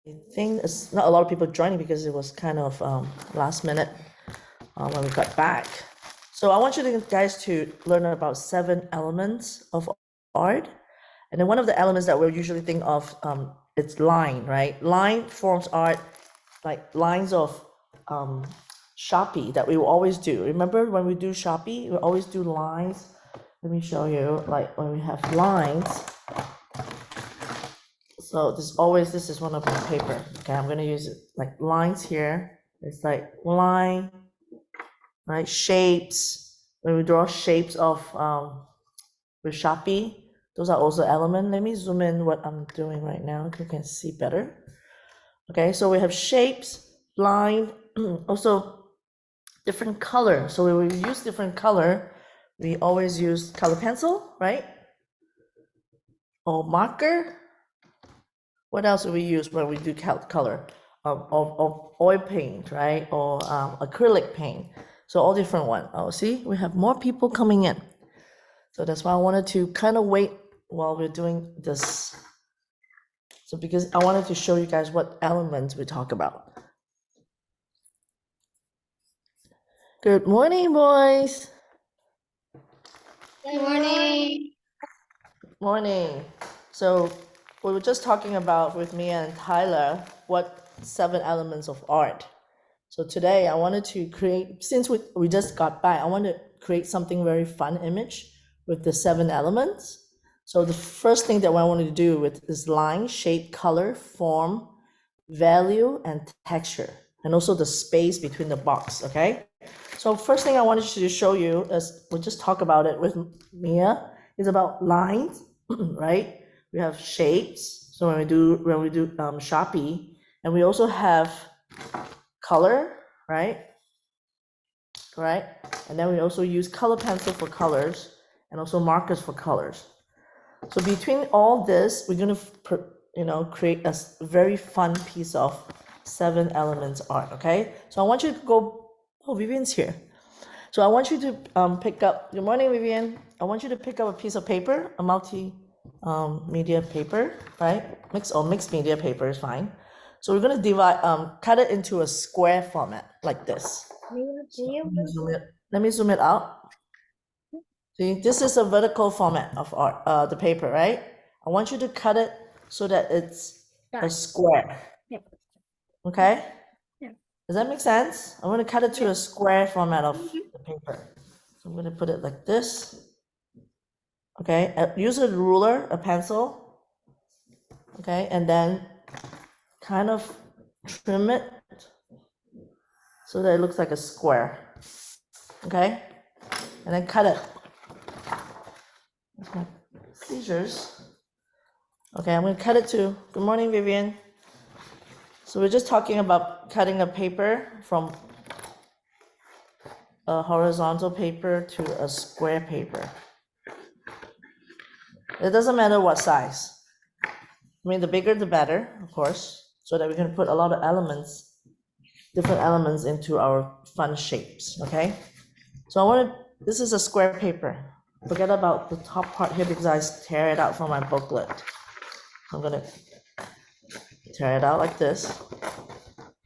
think it's not a lot of people joining because it was kind of last minute when we got back. So I want you guys to learn about 7 elements of art. And then one of the elements that we usually think of, it's line, right? Line forms art, like lines of Sharpie that we will always do. Remember when we do Sharpie, we always do lines. Let me show you, like when we have lines. So this is one of my paper. Okay, I'm gonna use it like lines here. It's like line, right? Shapes. When we draw shapes of with Sharpie, those are also elements. Let me zoom in what I'm doing right now so you can see better. Okay, so we have shapes, line, also different color. So when we use different color, we always use color pencil, right? Or marker. What else do we use when we do color? Of oil paint, right? Or acrylic paint. So all different one. Oh, see, we have more people coming in. So that's why I wanted to kind of wait while we're doing this. So because I wanted to show you guys what elements we talk about. Good morning, boys. Good morning. Morning. So we were just talking about with me and Tyler what 7 elements of art. So today I wanted to create, since we just got back, I want to create something very fun image with the 7 elements. So the first thing that I wanted to do with is line, shape, color, form, value, and texture, and also the space between the box, okay? So first thing I wanted to show you is, we'll just talk about it with Mia, is about lines, right? We have shapes, so when we do Sharpie, and we also have color, right? Right? And then we also use color pencil for colors and also markers for colors. So between all this, we're going to create a very fun piece of 7 elements art, okay? So I want you to go, oh, Vivian's here. So I want you to pick up, good morning, Vivian. I want you to pick up a piece of paper, a media paper, right? Mixed media paper is fine. So we're going to cut it into a square format like this. Let me zoom it out. See, this is a vertical format of art, the paper, right? I want you to cut it so that it's a square. Yeah. Okay? Yeah. Does that make sense? I'm going to cut it to a square format of the paper. So I'm going to put it like this. Okay, use a ruler, a pencil. Okay, and then kind of trim it so that it looks like a square. Okay, and then cut it. That's my scissors. Okay, I'm going to cut it to, good morning, Vivian. So we're just talking about cutting a paper from a horizontal paper to a square paper. It doesn't matter what size. I mean, the bigger the better, of course, so that we can put a lot of elements, different elements into our fun shapes, okay? So this is a square paper. Forget about the top part here because I tear it out from my booklet. I'm gonna tear it out like this.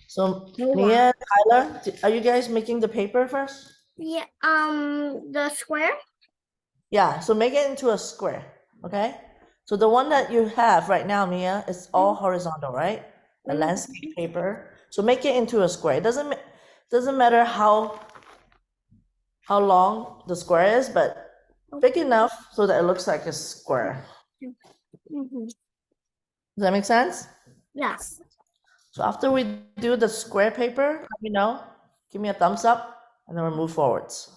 So Mia, Tyler, are you guys making the paper first? Yeah. The square. Yeah. So make it into a square. Okay. So the one that you have right now, Mia, is all horizontal, right? A landscape paper. So make it into a square. It doesn't matter how long the square is, but big enough so that it looks like a square. Mm-hmm. Does that make sense? Yes. So after we do the square paper, let me know. Give me a thumbs up, and then we'll move forwards.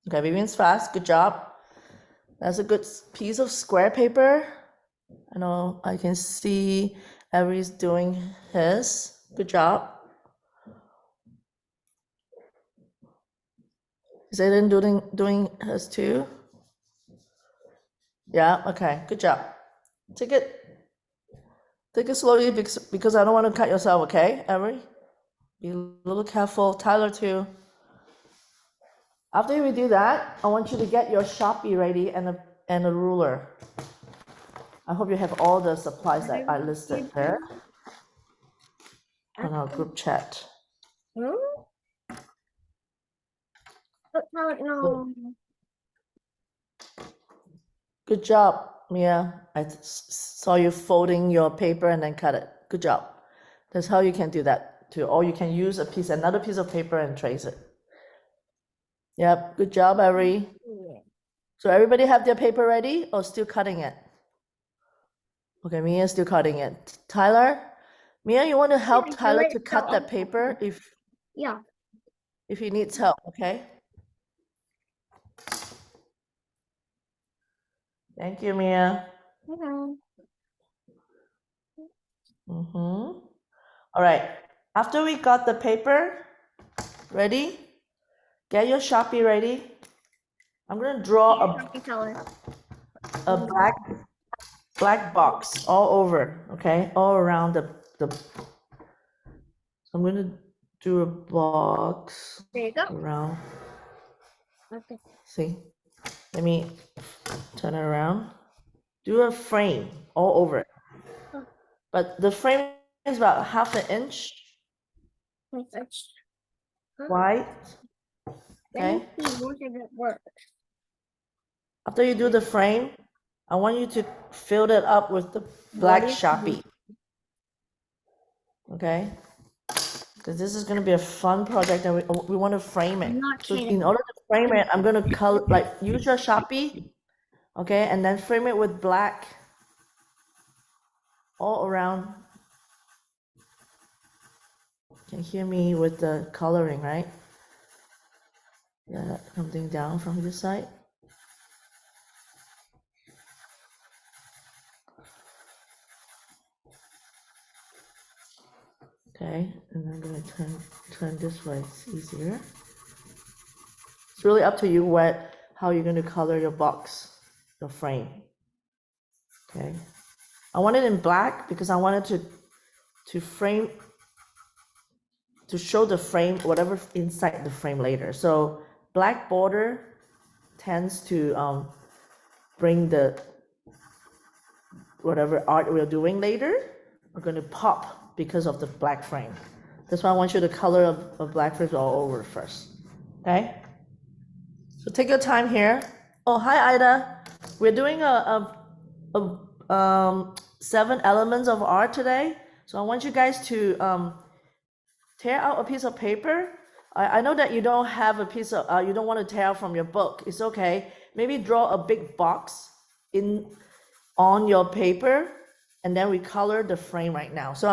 Okay, Vivian's fast. Good job. That's a good piece of square paper. I know I can see Avery's doing his. Good job. Is Aiden doing his too? Yeah, okay, good job. Take it slowly because I don't want to cut yourself, okay, Avery? Be a little careful. Tyler too. After we do that, I want you to get your Sharpie ready and a ruler. I hope you have all the supplies that I listed there. on our group chat. Hmm? But no. Good job, Mia. I saw you folding your paper and then cut it. Good job. That's how you can do that too. Or you can use another piece of paper and trace it. Yep, good job, Ari. Yeah. So everybody have their paper ready or still cutting it? Okay, Mia's still cutting it. Tyler, Mia, you want to help Yeah, Tyler to so cut that paper yeah. if he needs help, okay? Thank you, Mia. Mhm. All right, after we got the paper ready, get your Sharpie ready. I'm gonna draw a black box all over, okay? All around so I'm gonna do a box There you go. around, Okay. see? Let me turn it around. Do a frame all over it. Oh. But the frame is about 1/2 inch wide, okay? Let me see what did it work. After you do the frame, I want you to fill it up with the black Sharpie, okay? Because this is going to be a fun project and we want to frame it. I'm not So kidding. in order to frame it, I'm going to use your Sharpie, okay? And then frame it with black all around. You can hear me with the coloring, right? Yeah, something down from this side. Okay, and I'm gonna turn this way, it's easier. It's really up to you how you're gonna color your box, your frame. Okay, I want it in black because I wanted to frame, to show the frame, whatever inside the frame later. So black border tends to bring the whatever art we're doing later, we're gonna pop because of the black frame. That's why I want you to color a black frame all over first, okay? So take your time here. Oh, hi, Ida. We're doing a 7 elements of art today. So I want you guys to tear out a piece of paper. I know that you don't have a piece of, you don't want to tear out from your book. It's okay. Maybe draw a big box on your paper, and then we color the frame right now. So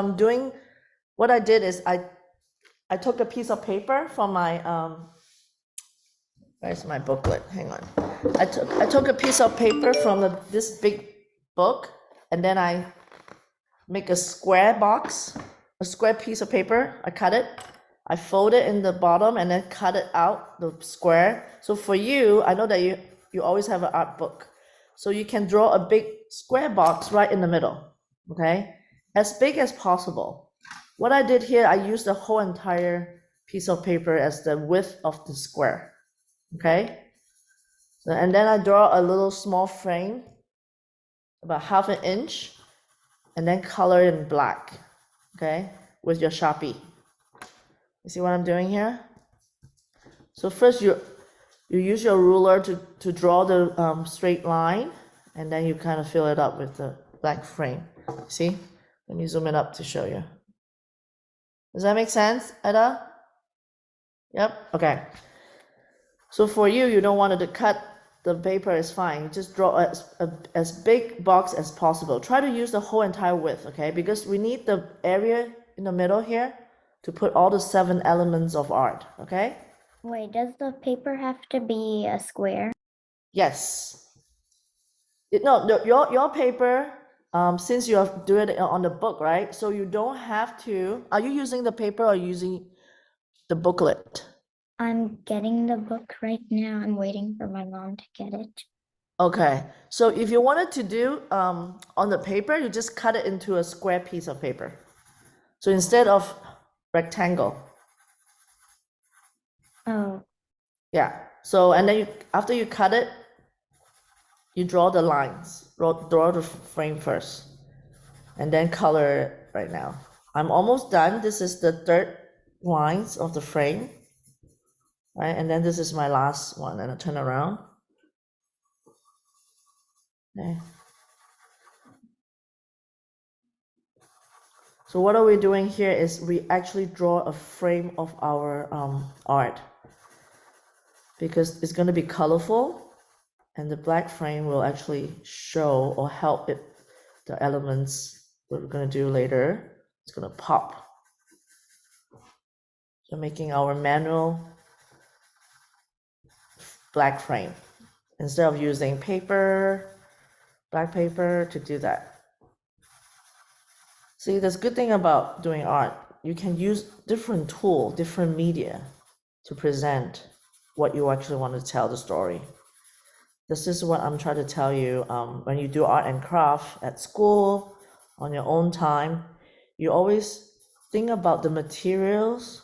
what I did is I took a piece of paper from my, where's my booklet? Hang on. I took a piece of paper from this big book, and then I make a square box, a square piece of paper. I cut it. I fold it in the bottom and then cut it out, the square. So for you, I know that you always have an art book. So you can draw a big square box right in the middle, okay? As big as possible. What I did here, I used the whole entire piece of paper as the width of the square, okay? And then I draw a little small frame, about 1/2 inch, and then color in black, okay, with your Sharpie. You see what I'm doing here? So first you use your ruler to draw the straight line, and then you kind of fill it up with the black frame. See? Let me zoom it up to show you. Does that make sense, Eda? Yep, okay. So for you, you don't want it to cut the paper, is fine. You just draw as big box as possible. Try to use the whole entire width, okay? Because we need the area in the middle here to put all the 7 elements of art, okay? Wait, does the paper have to be a square? Yes. No, your paper, since you are doing it on the book, right? So you don't have to, are you using the paper or using the booklet? I'm getting the book right now. I'm waiting for my mom to get it. Okay, so if you wanted to do on the paper, you just cut it into a square piece of paper. So instead of rectangle. Oh, Yeah, so and then after you cut it, you draw the lines, draw the frame first, and then color it right now. I'm almost done. This is the third lines of the frame, right? And then this is my last one, and I turn around. Okay. So what are we doing here is we actually draw a frame of our art, because it's going to be colorful, and the black frame will actually show or help it, the elements that we're going to do later. It's going to pop. So making our manual black frame instead of using paper, black paper to do that. See, the good thing about doing art, you can use different tool, different media to present what you actually want to tell the story. This is what I'm trying to tell you. When you do art and craft at school, on your own time, you always think about the materials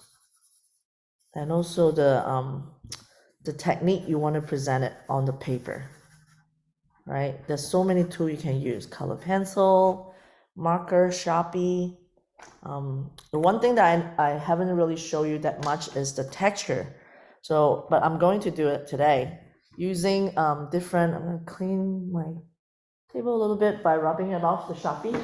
and also the technique you want to present it on the paper, right? There's so many tools you can use: color pencil, marker, Sharpie. The one thing that I haven't really shown you that much is the texture. So, but I'm going to do it today using different. I'm going to clean my table a little bit by rubbing it off the Sharpie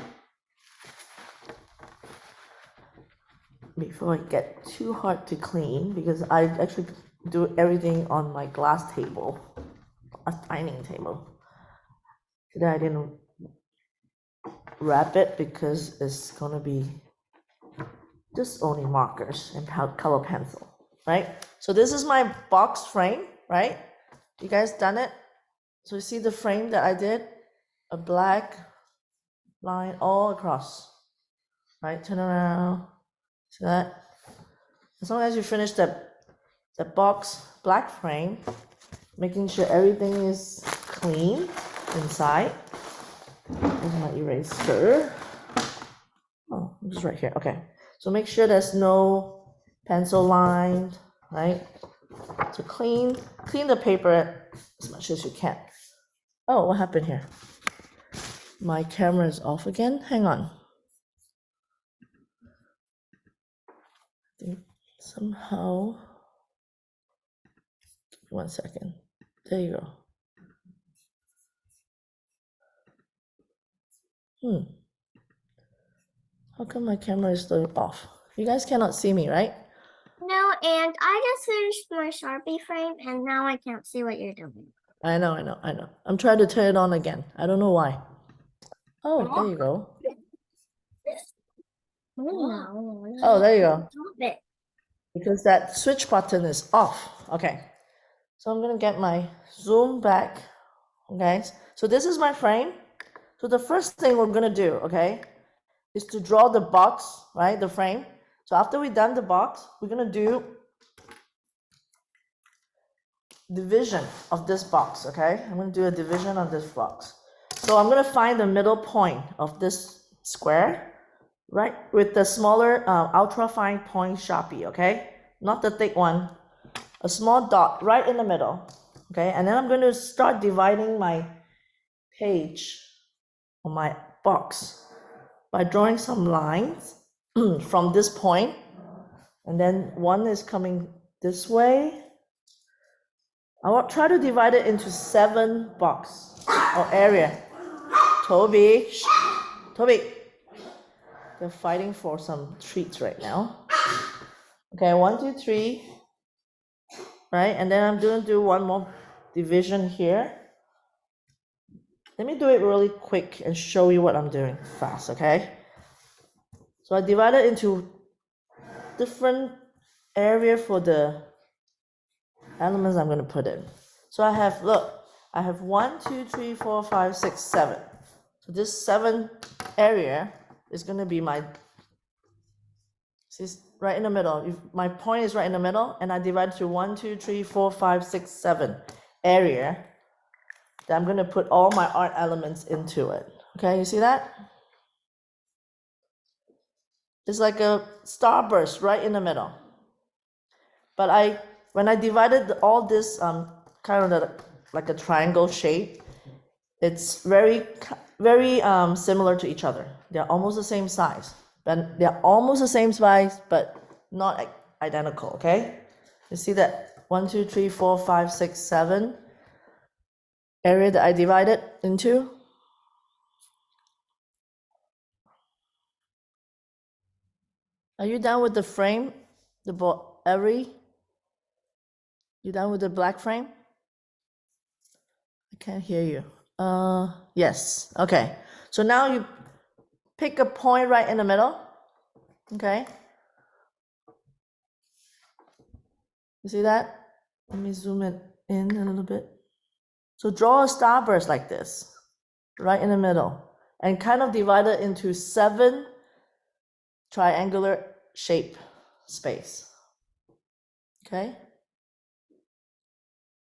before it get too hard to clean, because I actually do everything on my glass table, a dining table. Today I didn't wrap it because it's gonna be just only markers and color pencil, right? So this is my box frame, right? You guys done it? So you see the frame that I did? A black line all across, right? Turn around, see that? As long as you finish the box black frame, making sure everything is clean inside. Here's my eraser. Oh, it's right here. Okay. So make sure there's no pencil line, right? So clean the paper as much as you can. Oh, what happened here? My camera is off again. Hang on. I think somehow. 1 second. There you go. How come my camera is still off? You guys cannot see me, right? No, and I just finished my Sharpie frame, and now I can't see what you're doing. I know. I'm trying to turn it on again. I don't know why. Oh, there you go. Oh, there you go. Because that switch button is off. Okay. So I'm gonna get my zoom back. Okay. So this is my frame. So the first thing we're gonna do, okay, is to draw the box, right? The frame. So after we've done the box, we're gonna do division of this box, okay? I'm gonna do a division of this box. So I'm gonna find the middle point of this square, right? With the smaller ultra fine point Sharpie, okay? Not the thick one, a small dot right in the middle, okay? And then I'm gonna start dividing my page or my box by drawing some lines from this point, and then one is coming this way. I will try to divide it into 7 box or area. Toby, they're fighting for some treats right now. Okay, 1, 2, 3, right? And then I'm going to do one more division here. Let me do it really quick and show you what I'm doing fast, okay? So I divided into different area for the elements I'm going to put in. So I have, look, I have 1, 2, 3, 4, 5, 6, 7. So this 7 area is going to be my, see, right in the middle. My point is right in the middle, and I divide to 1, 2, 3, 4, 5, 6, 7 area that I'm going to put all my art elements into it. Okay, you see that? It's like a starburst right in the middle. But when I divided all this kind of like a triangle shape, it's very similar to each other. They're almost the same size. but they're almost the same size, but not identical, okay? You see that 1, 2, 3, 4, 5, 6, 7 area that I divided into? Are you done with the frame? Every? You done with the black frame? I can't hear you. Yes, okay. So now you pick a point right in the middle, okay? You see that? Let me zoom it in a little bit. So draw a starburst like this, right in the middle, and kind of divide it into 7 triangular shape space, okay?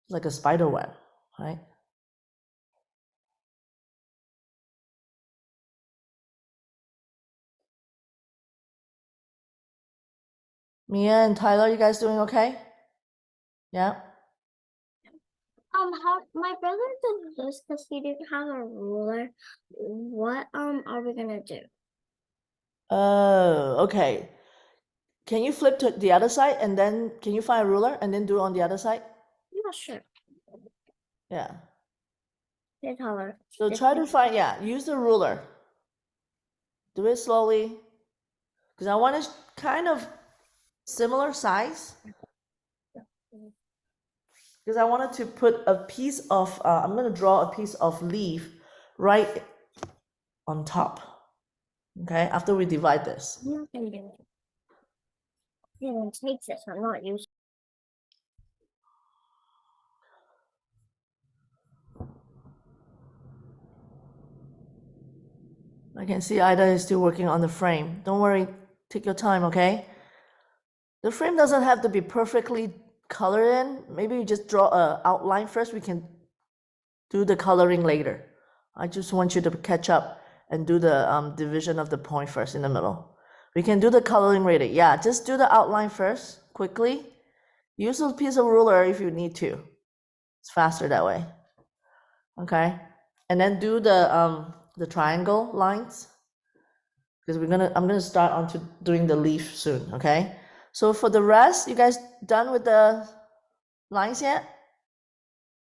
Like a spider web, right? Mia and Tyler, you guys doing okay? Yeah? How my brother did this because he didn't have a ruler. What are we gonna do? Oh, okay. Can you flip to the other side and then can you find a ruler and then do it on the other side? Yeah, sure. Yeah. Hey, Tyler. So try to find, yeah, use the ruler. Do it slowly. Because I want it kind of similar size. Because I wanted to put a piece of, I'm going to draw a piece of leaf right on top. Okay, after we divide this. I'm not gonna do it. Yeah, it takes it, so I'm not using. I can see Ida is still working on the frame. Don't worry, take your time, okay? The frame doesn't have to be perfectly colored in. Maybe you just draw a outline first. We can do the coloring later. I just want you to catch up and do the division of the point first in the middle. We can do the coloring later. Yeah, just do the outline first, quickly. Use a piece of ruler if you need to. It's faster that way. Okay, and then do the triangle lines because I'm gonna start on to doing the leaf soon. Okay, so for the rest, you guys done with the lines yet?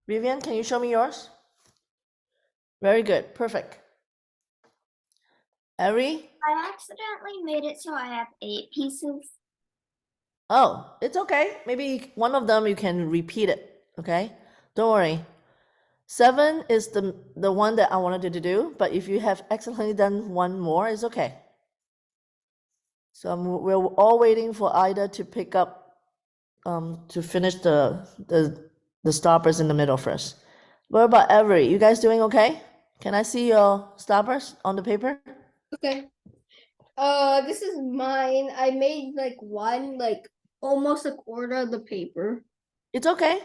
Vivian, can you show me yours? Very good, perfect. Ari? I accidentally made it so I have 8 pieces. Oh, it's okay. Maybe one of them you can repeat it, okay? Don't worry. 7 is the one that I wanted you to do, but if you have accidentally done one more, it's okay. So we're all waiting for Ida to pick up, to finish the stoppers in the middle first. What about Avery? You guys doing okay? Can I see your stoppers on the paper? Okay. This is mine. I made like one, like almost a quarter of the paper. It's okay.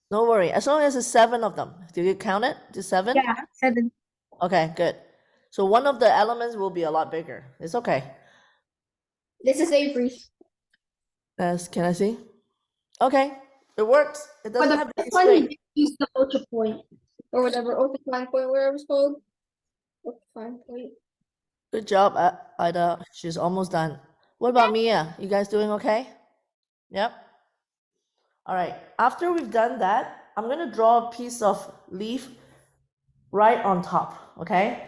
No worry. As long as it's 7 of them. Did you count it to 7? Yeah, 7. Okay, good. So one of the elements will be a lot bigger. It's okay. This is Avery's. Can I see? Okay, it works. It But doesn't the have to be first one we straight. did use the ultra point or whatever, ultrafine point, whatever it's called. Ultrafine point. Good job, Ida. She's almost done. What about Mia? You guys doing okay? Yep. All right. After we've done that, I'm gonna draw a piece of leaf right on top, okay?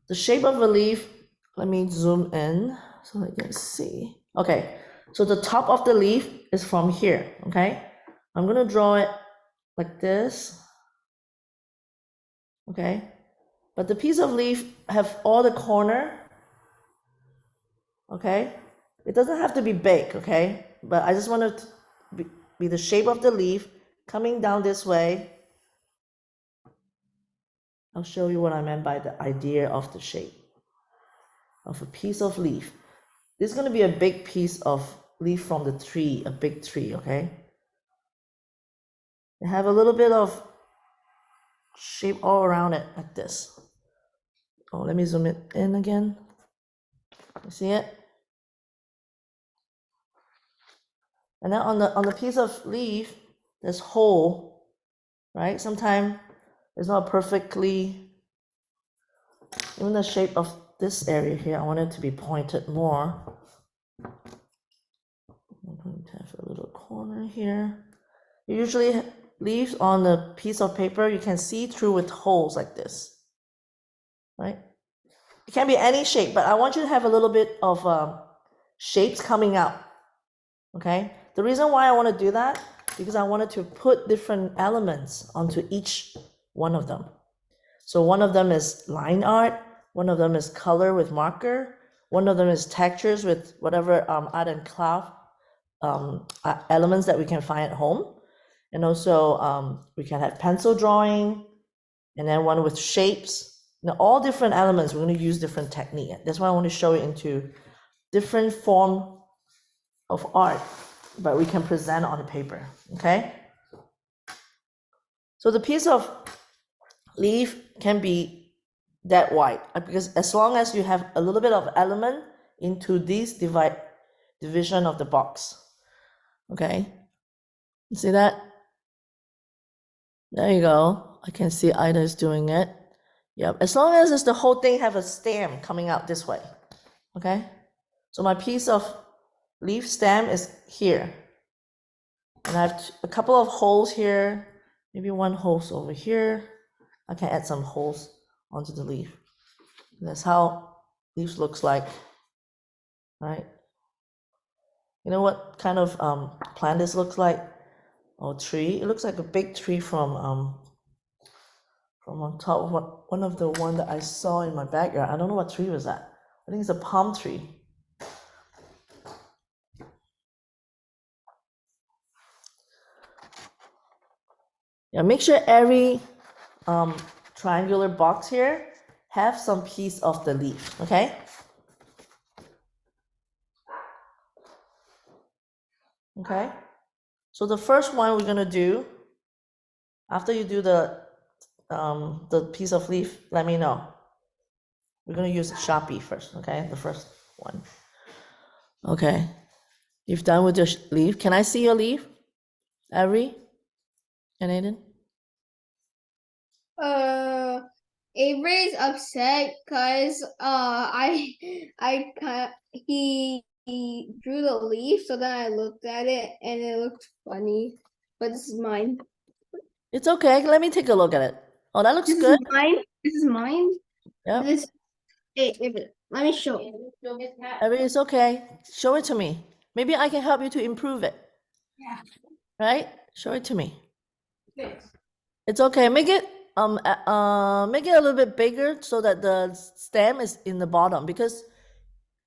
The shape of a leaf, let me zoom in so I can see. Okay, so the top of the leaf is from here, okay? I'm gonna draw it like this, okay? But the piece of leaf have all the corner, okay? It doesn't have to be big, okay? But I just want it to be the shape of the leaf coming down this way. I'll show you what I meant by the idea of the shape of a piece of leaf. This is going to be a big piece of leaf from the tree, a big tree, okay? They have a little bit of shape all around it like this. Oh, let me zoom it in again. You see it? And then on the piece of leaf, there's hole, right? Sometimes it's not perfectly, even the shape of this area here, I want it to be pointed more. I'm going to have a little corner here. You usually leave on a piece of paper, you can see through with holes like this, right? It can be any shape, but I want you to have a little bit of shapes coming out, okay? The reason why I want to do that, because I wanted to put different elements onto each one of them. So one of them is line art, one of them is color with marker, one of them is textures with whatever art and craft elements that we can find at home. And also we can have pencil drawing, and then one with shapes. Now all different elements, we're going to use different technique. That's why I want to show it into different form of art, but we can present on the paper, okay? So the piece of leaf can be that wide, because as long as you have a little bit of element into this division of the box, okay? You see that? There you go. I can see Ida is doing it. Yep, as long as it's the whole thing have a stem coming out this way, okay? So my piece of leaf stem is here. And I have a couple of holes here, maybe one hole over here. I can add some holes onto the leaf. That's how leaves looks like, right? You know what kind of plant this looks like? Or tree? It looks like a big tree from on top of one of the one that I saw in my backyard. I don't know what tree was that. I think it's a palm tree. Yeah, make sure every triangular box here have some piece of the leaf, okay? Okay, so the first one we're gonna do, after you do the piece of leaf, let me know. We're gonna use Sharpie first, okay? The first one. Okay, you've done with your leaf. Can I see your leaf, Avery and Aiden? Avery's upset because he drew the leaf, so then I looked at it and it looked funny. But this is mine. It's okay. Let me take a look at it. Oh, that looks This good. is mine. This is mine. Yeah, This. Hey, Avery, let me show you. Avery, it's okay. Show it to me. Maybe I can help you to improve it. Yeah. Right? Show it to me. This. It's okay. Make it make it a little bit bigger so that the stem is in the bottom, because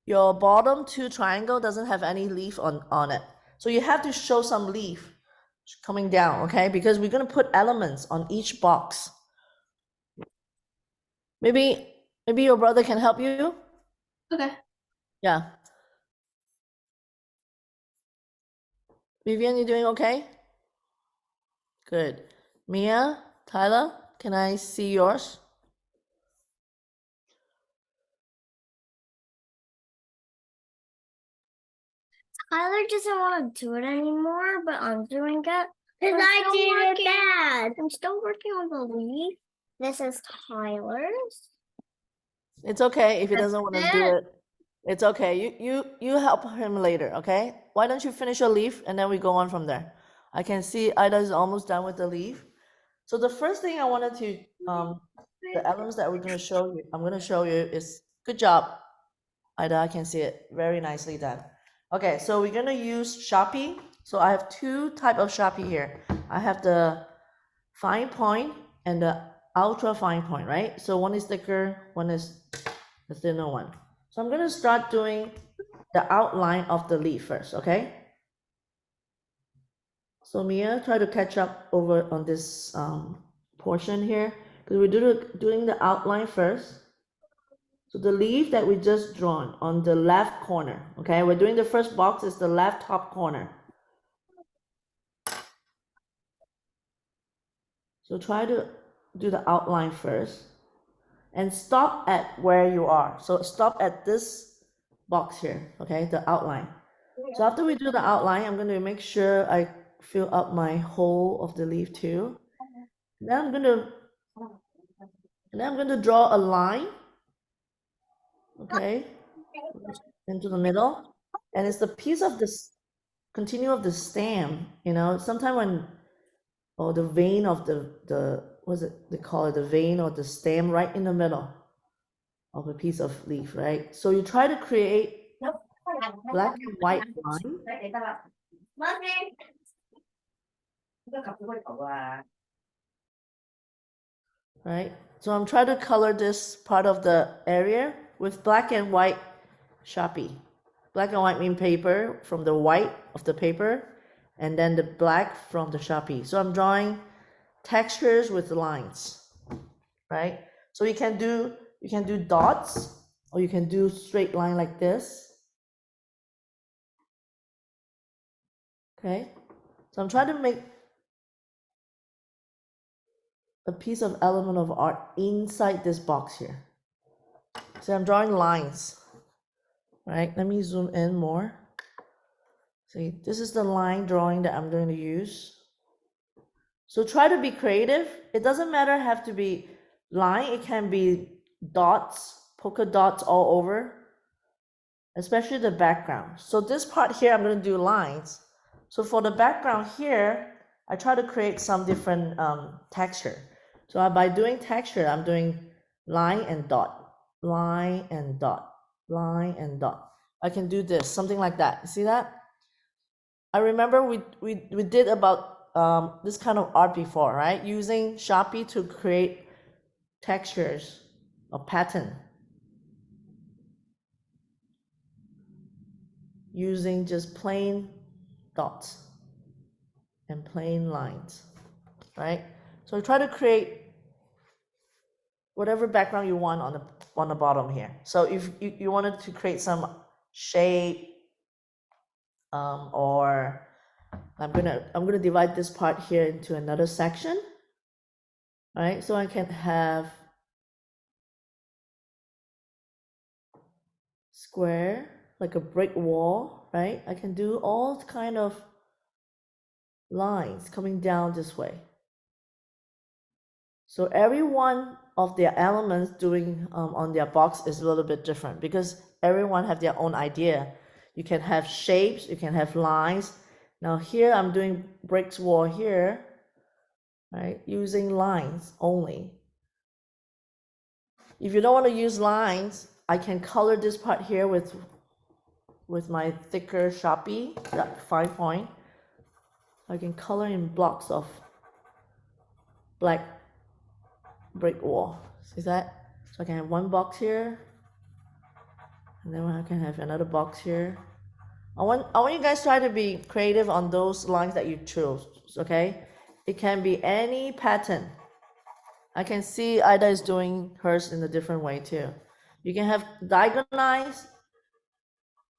your bottom two triangle doesn't have any leaf on it. So you have to show some leaf coming down, okay? Because we're gonna put elements on each box. Maybe your brother can help you. Okay. Yeah. Vivian, you doing okay? Good. Mia, Tyler, can I see yours? Tyler doesn't want to do it anymore, but I'm doing it. Because I did it bad. I'm still working on the leaf. This is Tyler's. It's okay if he doesn't want to do it. it. It's okay. You help him later, okay? Why don't you finish your leaf and then we go on from there. I can see Ida is almost done with the leaf. So the first thing I wanted to the elements that we're going to show you, I'm going to show you is, good job, Ida, I can see it very nicely done. Okay, so we're going to use Sharpie. So I have two type of Sharpie here. I have the fine point and the ultra fine point, right? So one is thicker, one is the thinner one. So I'm going to start doing the outline of the leaf first, okay? So Mia, try to catch up over on this portion here, because we're doing the outline first. So the leaf that we just drawn on the left corner, okay? We're doing the first box is the left top corner. So try to do the outline first and stop at where you are. So stop at this box here, okay? The outline. So after we do the outline, I'm going to make sure I fill up my whole of the leaf too. Then I'm going to draw a line okay, into the middle, and it's the piece of this continue of the stem. You know, sometimes when or the vein of the what's it they call it, the vein or the stem right in the middle of a piece of leaf, right? So you try to create black and white line, right? So I'm trying to color this part of the area with black and white Sharpie. Black and white mean paper from the white of the paper, and then the black from the Sharpie. So I'm drawing textures with lines, right? So you can do dots, or you can do straight line like this. Okay, so I'm trying to make a piece of element of art inside this box here. So I'm drawing lines, right? Let me zoom in more. See, this is the line drawing that I'm going to use. So try to be creative. It doesn't matter have to be line. It can be dots, polka dots all over, especially the background. So this part here, I'm going to do lines. So for the background here, I try to create some different texture. So by doing texture, I'm doing line and dot, line and dot, line and dot. I can do this, something like that. See that? I remember we did about this kind of art before, right? Using Sharpie to create textures or pattern. Using just plain dots and plain lines, right? So try to create whatever background you want on the bottom here. So if you wanted to create some shape, or I'm gonna divide this part here into another section, right? So I can have square, like a brick wall, right? I can do all kind of lines coming down this way. So every one of their elements doing on their box is a little bit different because everyone have their own idea. You can have shapes, you can have lines. Now here I'm doing bricks wall here, right? Using lines only. If you don't want to use lines, I can color this part here with my thicker Sharpie, that 5 point. I can color in blocks of black brick wall. See that? So I can have one box here, and then I can have another box here. I want you guys to try to be creative on those lines that you chose, okay? It can be any pattern. I can see Ida is doing hers in a different way too. You can have diagonalized.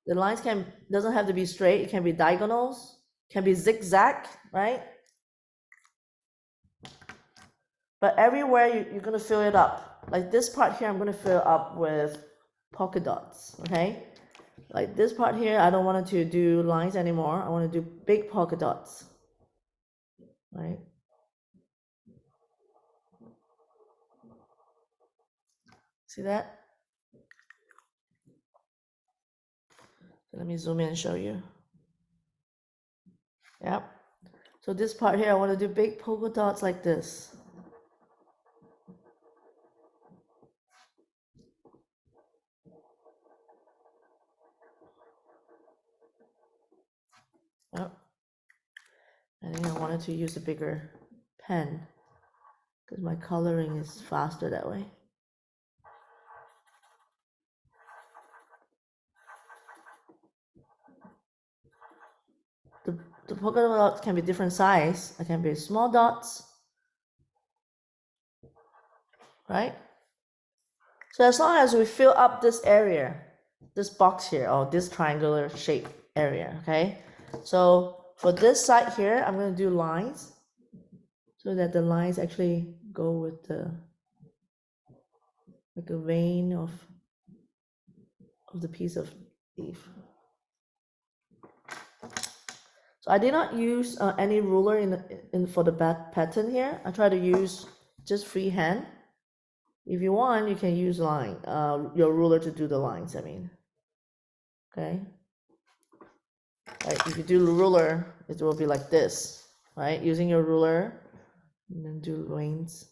The lines doesn't have to be straight. It can be diagonals, can be zigzag, right? But everywhere you're gonna fill it up. Like this part here, I'm gonna fill up with polka dots, okay? Like this part here, I don't want to do lines anymore. I want to do big polka dots, right? See that? Let me zoom in and show you. Yep. So this part here, I want to do big polka dots like this. Yep. I think I wanted to use a bigger pen because my coloring is faster that way. The polka dots can be different size. It can be small dots, right? So as long as we fill up this area, this box here, or this triangular shape area, okay? So for this side here, I'm going to do lines so that the lines actually go with the, like a vein of the piece of leaf. So I did not use any ruler for the pattern here. I try to use just freehand If you want, you can use your ruler to do the lines, I mean. Okay. Right, if you do the ruler, it will be like this, right? Using your ruler, and then do lines.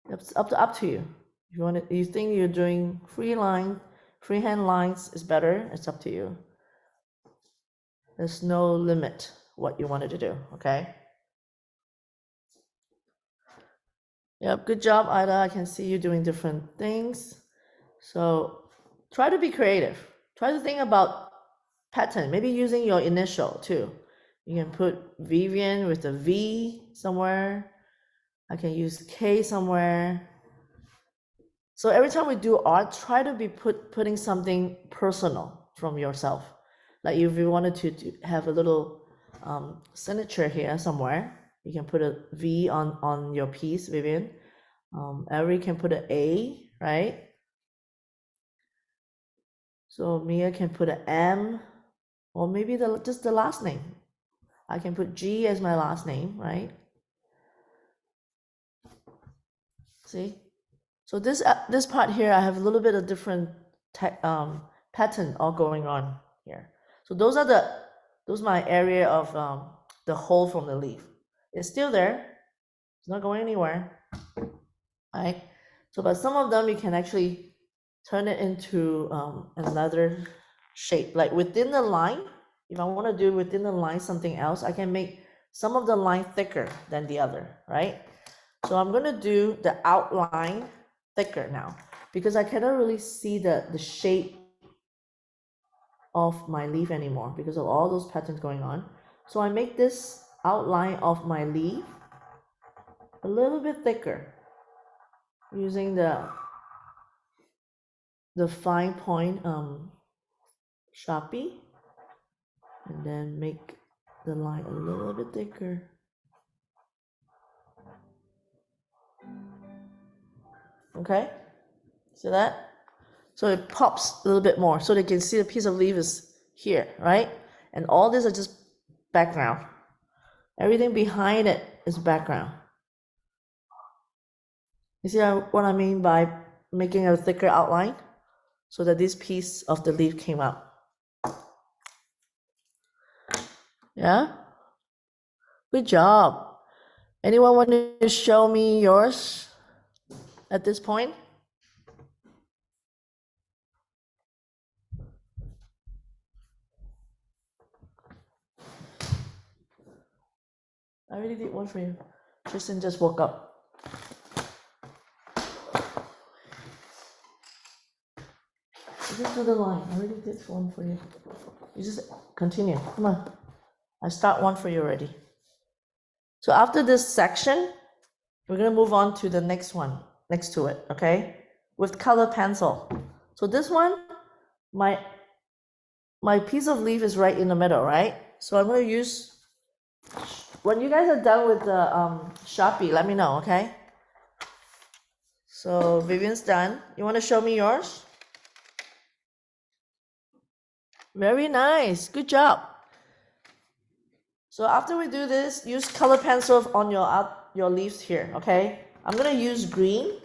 It's up to you. If you want it, you think you're doing freehand lines is better, it's up to you. There's no limit what you wanted to do, okay? Yep, good job, Ida. I can see you doing different things. So try to be creative. Try to think about pattern, maybe using your initial too. You can put Vivian with a V somewhere. I can use K somewhere. So every time we do art, try to be putting something personal from yourself. Like if you wanted to have a little signature here somewhere, you can put a V on your piece, Vivian. Every can put an A, right? So Mia can put an M, or maybe just the last name. I can put G as my last name, right? See? So this part here, I have a little bit of different pattern all going on here. So those are my area of the hole from the leaf. It's still there. It's not going anywhere, right? So, but some of them you can actually turn it into another shape. Like within the line, if I want to do within the line something else, I can make some of the line thicker than the other, right? So I'm going to do the outline thicker now because I cannot really see the shape of my leaf anymore because of all those patterns going on. So I make this outline of my leaf a little bit thicker using the fine point Sharpie, and then make the line a little bit thicker. Okay, see that? So it pops a little bit more so they can see the piece of leaf is here, right? And all these are just background. Everything behind it is background. You see what I mean by making a thicker outline? So that this piece of the leaf came out. Yeah? Good job. Anyone want to show me yours at this point? I already did one for you. Tristan just woke up. Just do the line. I already did one for you. You just continue. Come on. I start one for you already. So after this section, we're going to move on to the next one next to it, okay? With color pencil. So this one, my piece of leaf is right in the middle, right? So I'm going to use, when you guys are done with the Sharpie, let me know, okay? So Vivian's done. You want to show me yours? Very nice. Good job. So after we do this, use color pencil on your leaves here, okay? I'm going to use green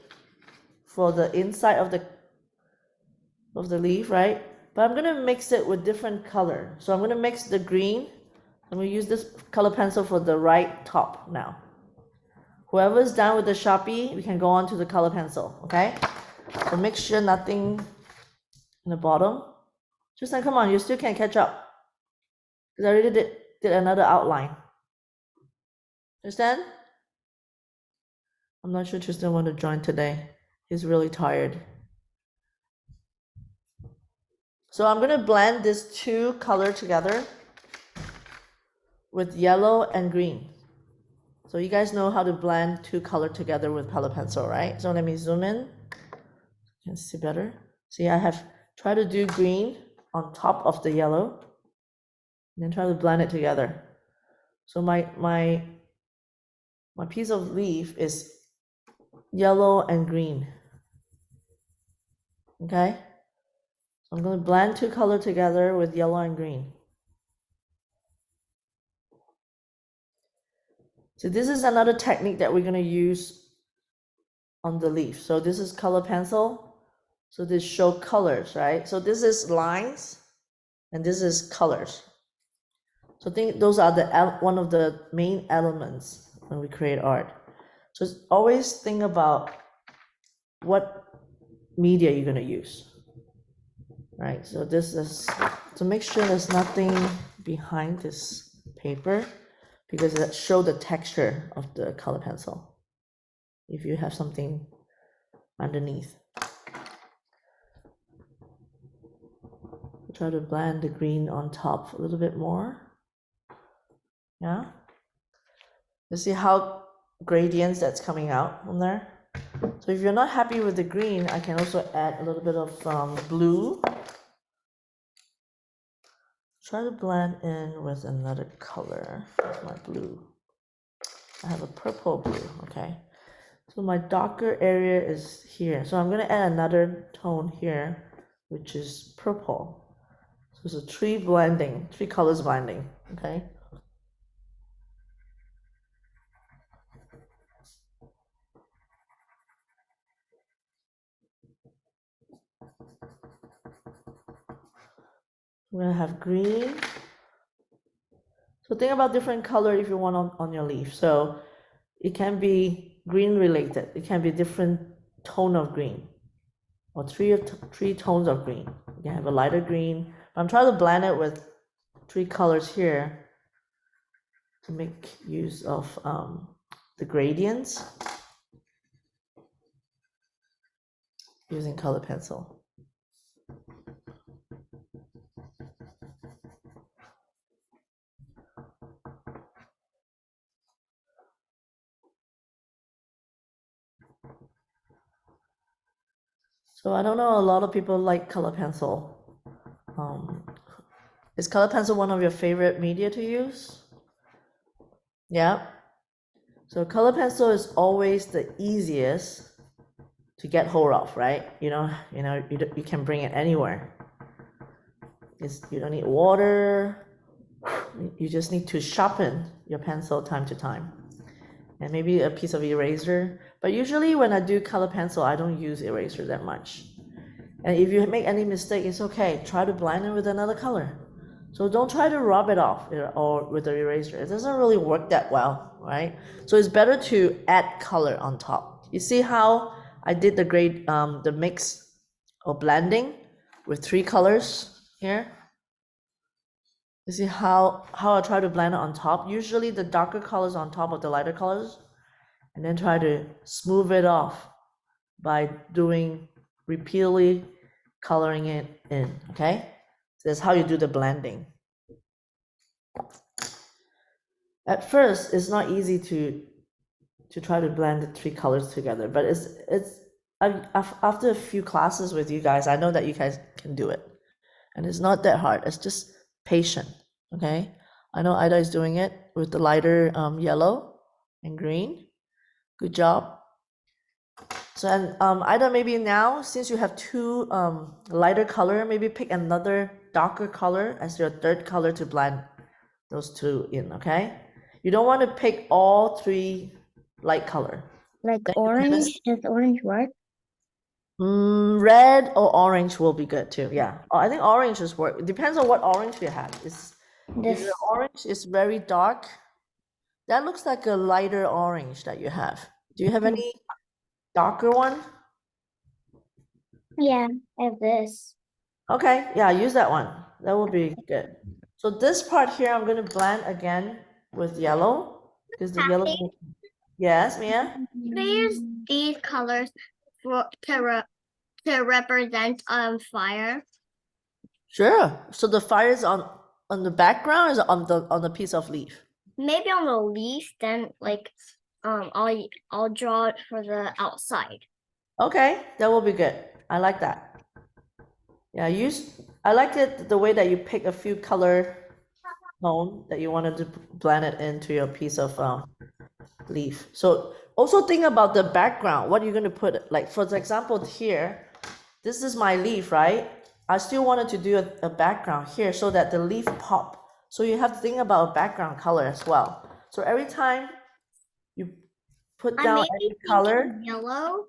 for the inside of the leaf, right? But I'm going to mix it with different color. So I'm going to mix the green. I'm going to use this color pencil for the right top now. Whoever's done with the Sharpie, we can go on to the color pencil, okay? So make sure nothing in the bottom. Tristan, come on, you still can catch up. Because I already did another outline. Tristan? I'm not sure Tristan want to join today. He's really tired. So I'm going to blend this two color together with yellow and green. So you guys know how to blend two color together with color pencil, right? So let me zoom in. You can see better. See, I have tried to do green on top of the yellow and then try to blend it together. So my piece of leaf is yellow and green. Okay? So I'm going to blend two color together with yellow and green. So this is another technique that we're going to use on the leaf. So this is color pencil. So this show colors, right? So this is lines and this is colors. So think those are the one of the main elements when we create art. So always think about what media you're going to use, right? So this is to make sure there's nothing behind this paper, because that show the texture of the color pencil if you have something underneath. Try to blend the green on top a little bit more. Yeah, you see how gradients that's coming out from there. So if you're not happy with the green, I can also add a little bit of blue. Try to blend in with another color. That's my blue. I have a purple blue, okay? So my darker area is here. So I'm gonna add another tone here, which is purple. So it's a three colors blending, okay? We're gonna have green. So think about different color if you want on your leaf. So it can be green related. It can be different tone of green, or three tones of green. You can have a lighter green. I'm trying to blend it with three colors here to make use of the gradients using color pencil. So I don't know, a lot of people like color pencil. Is color pencil one of your favorite media to use? Yeah. So color pencil is always the easiest to get hold of, right? You can bring it anywhere. You don't need water. You just need to sharpen your pencil time to time, and maybe a piece of eraser. But usually when I do color pencil, I don't use eraser that much. And if you make any mistake, it's okay. Try to blend it with another color. So don't try to rub it off or with the eraser. It doesn't really work that well, right? So it's better to add color on top. You see how I did the mix or blending with three colors here? You see how I try to blend it on top? Usually the darker colors on top of the lighter colors, and then try to smooth it off by doing repeatedly coloring it in, okay? So that's how you do the blending. At first, it's not easy to try to blend the three colors together, but after a few classes with you guys, I know that you guys can do it. And it's not that hard, it's just patient, okay? I know Ida is doing it with the lighter yellow and green. Good job. So, and Ida, maybe now, since you have two lighter color, maybe pick another darker color as your third color to blend those two in, okay? You don't want to pick all three light color. Like orange? Does orange work? Red or orange will be good too, yeah. I think orange is work. It depends on what orange you have. If This the orange is very dark, that looks like a lighter orange that you have. Do you have any darker one? yeah, I have this. Okay, yeah, use that one. That will be good. So this part here, I'm going to blend again with yellow, because the yellow. Kathy? Yes, Mia? They use these colors to represent fire. Sure. So the fire is on the background, or is it on the piece of leaf? Maybe on the leaf, then like I'll draw it for the outside. Okay, that will be good. I like that. Yeah, I like it the way that you pick a few color tone that you wanted to blend it into your piece of leaf. So also think about the background. What you're going to put, like for example here, this is my leaf, right? I still wanted to do a background here so that the leaf pop. So you have to think about a background color as well. So every time you put down any color, yellow.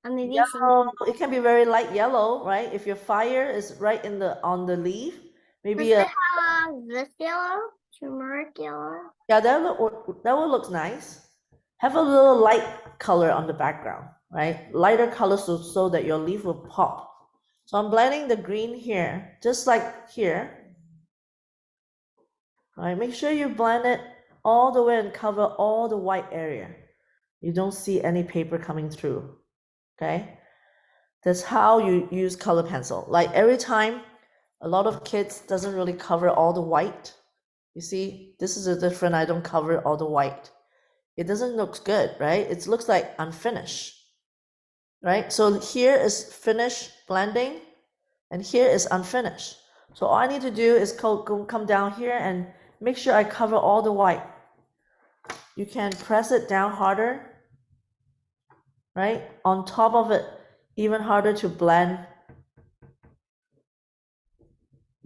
Or maybe Yellow, it can be very light yellow, right? If your fire is right in the on the leaf, maybe does it have this yellow? Turmeric yellow? yeah, that one looks nice. Have a little light color on the background, right? Lighter color so that your leaf will pop. So I'm blending the green here, just like here. All right, make sure you blend it all the way and cover all the white area. You don't see any paper coming through, okay? That's how you use color pencil. Like every time, a lot of kids doesn't really cover all the white. You see, this is a different, I don't cover all the white. It doesn't look good, right? It looks like unfinished, right? So here is finished blending and here is unfinished. So all I need to do is come down here and make sure I cover all the white. You can press it down harder, right? On top of it, even harder to blend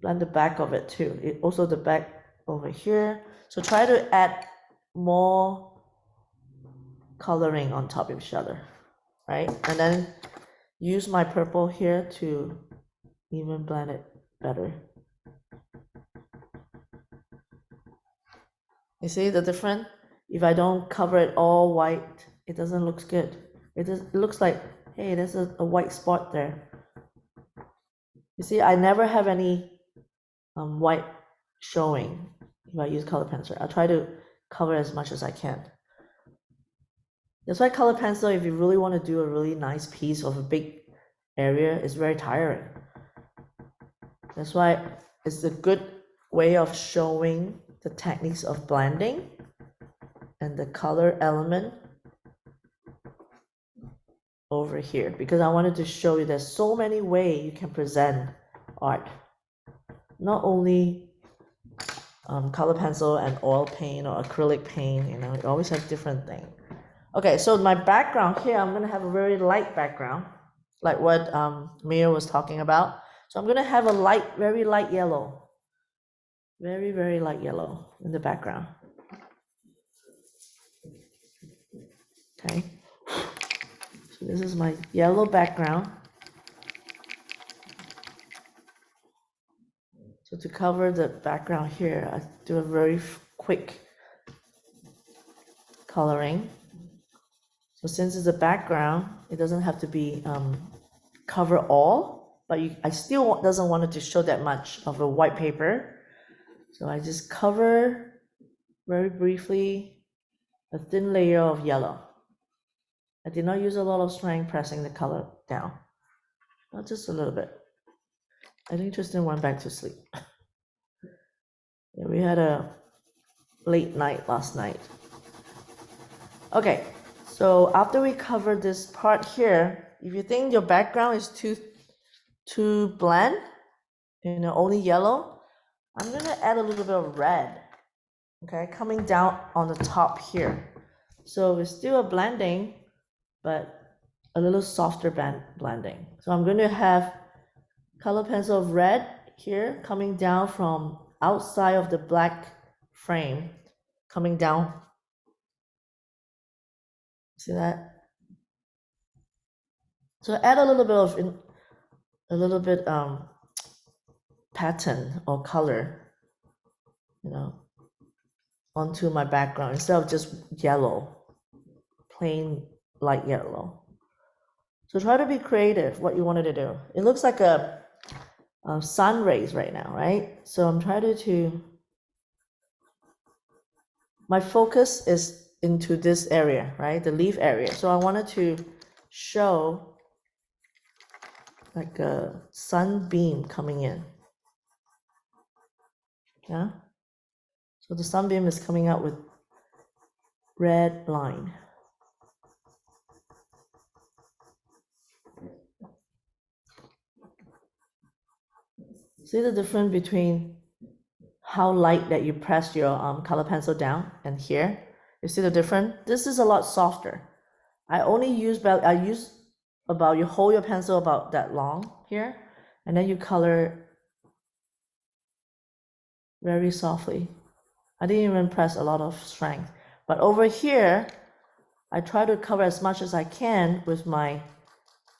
the back of it too. Also the back over here. So try to add more coloring on top of each other, right? And then use my purple here to even blend it better. You see the difference? If I don't cover it all white, it doesn't look good. It looks like, hey, there's a white spot there. You see, I never have any white showing if I use color pencil. I try to cover as much as I can. That's why color pencil, if you really want to do a really nice piece of a big area, is very tiring. That's why it's a good way of showing the techniques of blending and the color element over here, because I wanted to show you there's so many ways you can present art. Not only color pencil and oil paint or acrylic paint, you know, you always have different things. Okay, so my background here, I'm gonna have a very light background, like what Mia was talking about. So I'm gonna have a light, very light yellow. Very, very light yellow in the background. Okay. So this is my yellow background. So to cover the background here, I do a very quick coloring. So since it's a background, it doesn't have to be cover all, but I still doesn't want it to show that much of a white paper. So I just cover very briefly a thin layer of yellow. I did not use a lot of strength pressing the color down, not just a little bit. I think Tristan went back to sleep. Yeah, we had a late night last night. Okay, so after we cover this part here, if you think your background is too bland, you know, only yellow, I'm gonna add a little bit of red, okay, coming down on the top here. So it's still a blending, but a little softer blending. So I'm going to have color pencil of red here coming down from outside of the black frame, coming down. See that? So add a little bit pattern or color, you know, onto my background instead of just yellow, plain light yellow. So try to be creative, what you wanted to do. It looks like a sun rays right now, right? So I'm trying to, my focus is into this area, right? The leaf area. So I wanted to show like a sunbeam coming in. Yeah. So the sunbeam is coming out with red line. See the difference between how light that you press your color pencil down and here? You see the difference? This is a lot softer. I use about, you hold your pencil about that long here, and then you color very softly. I didn't even press a lot of strength. But over here, I try to cover as much as I can with my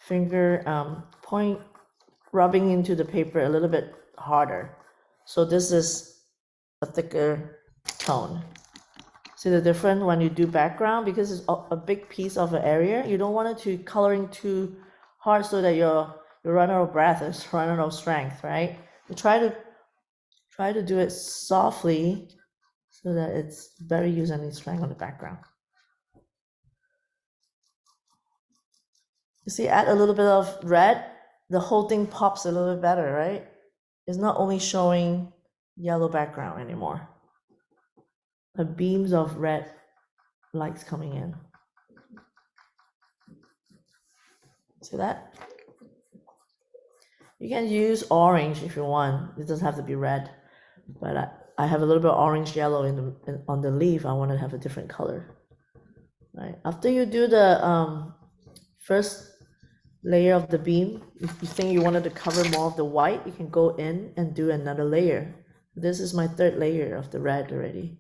finger point rubbing into the paper a little bit harder. So this is a thicker tone. See the difference when you do background, because it's a big piece of an area. You don't want it to coloring too hard so that you're running out of breath, it's running out of strength, right? You try to do it softly so that it's better use any strength on the background. You see, add a little bit of red, the whole thing pops a little bit better, right? It's not only showing yellow background anymore. The beams of red lights coming in. See that? You can use orange if you want. It doesn't have to be red. But I have a little bit of orange yellow on the leaf. I want to have a different color. Right. After you do the first layer of the beam, if you think you wanted to cover more of the white, you can go in and do another layer. This is my third layer of the red already.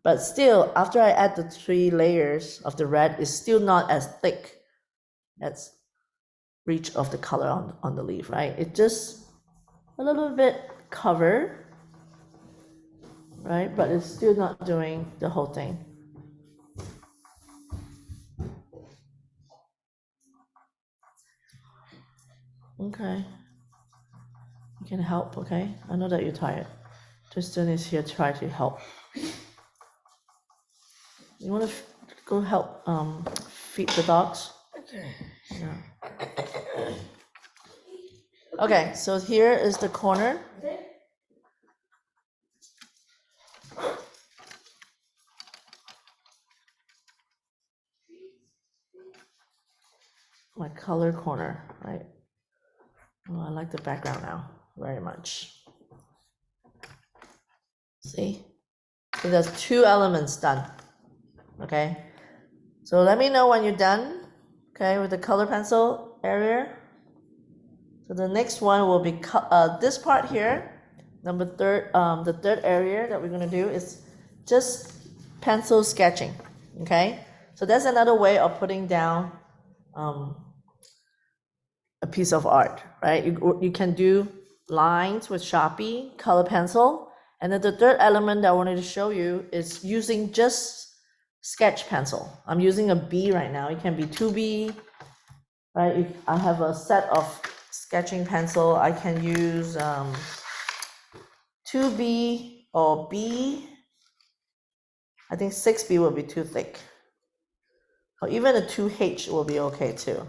But still, after I add the 3 layers of the red, it's still not as thick as reach of the color on the leaf, right? It just a little bit cover, right? But it's still not doing the whole thing. Okay. You can help, okay? I know that you're tired. Tristan is here to try to help. You want to go help feed the dogs? Okay. Yeah. Okay, so here is the corner. My color corner, right? Oh, I like the background now very much. See? So there's 2 elements done. Okay? So let me know when you're done, okay, with the color pencil area. So the next one will be this part here. The third area that we're gonna do is just pencil sketching, okay? So that's another way of putting down a piece of art, right? You can do lines with Sharpie, color pencil, and then the third element that I wanted to show you is using just sketch pencil. I'm using a B right now. It can be 2B, right? If I have a set of sketching pencil, I can use 2B or B. I think 6B will be too thick. Or even a 2H will be okay too.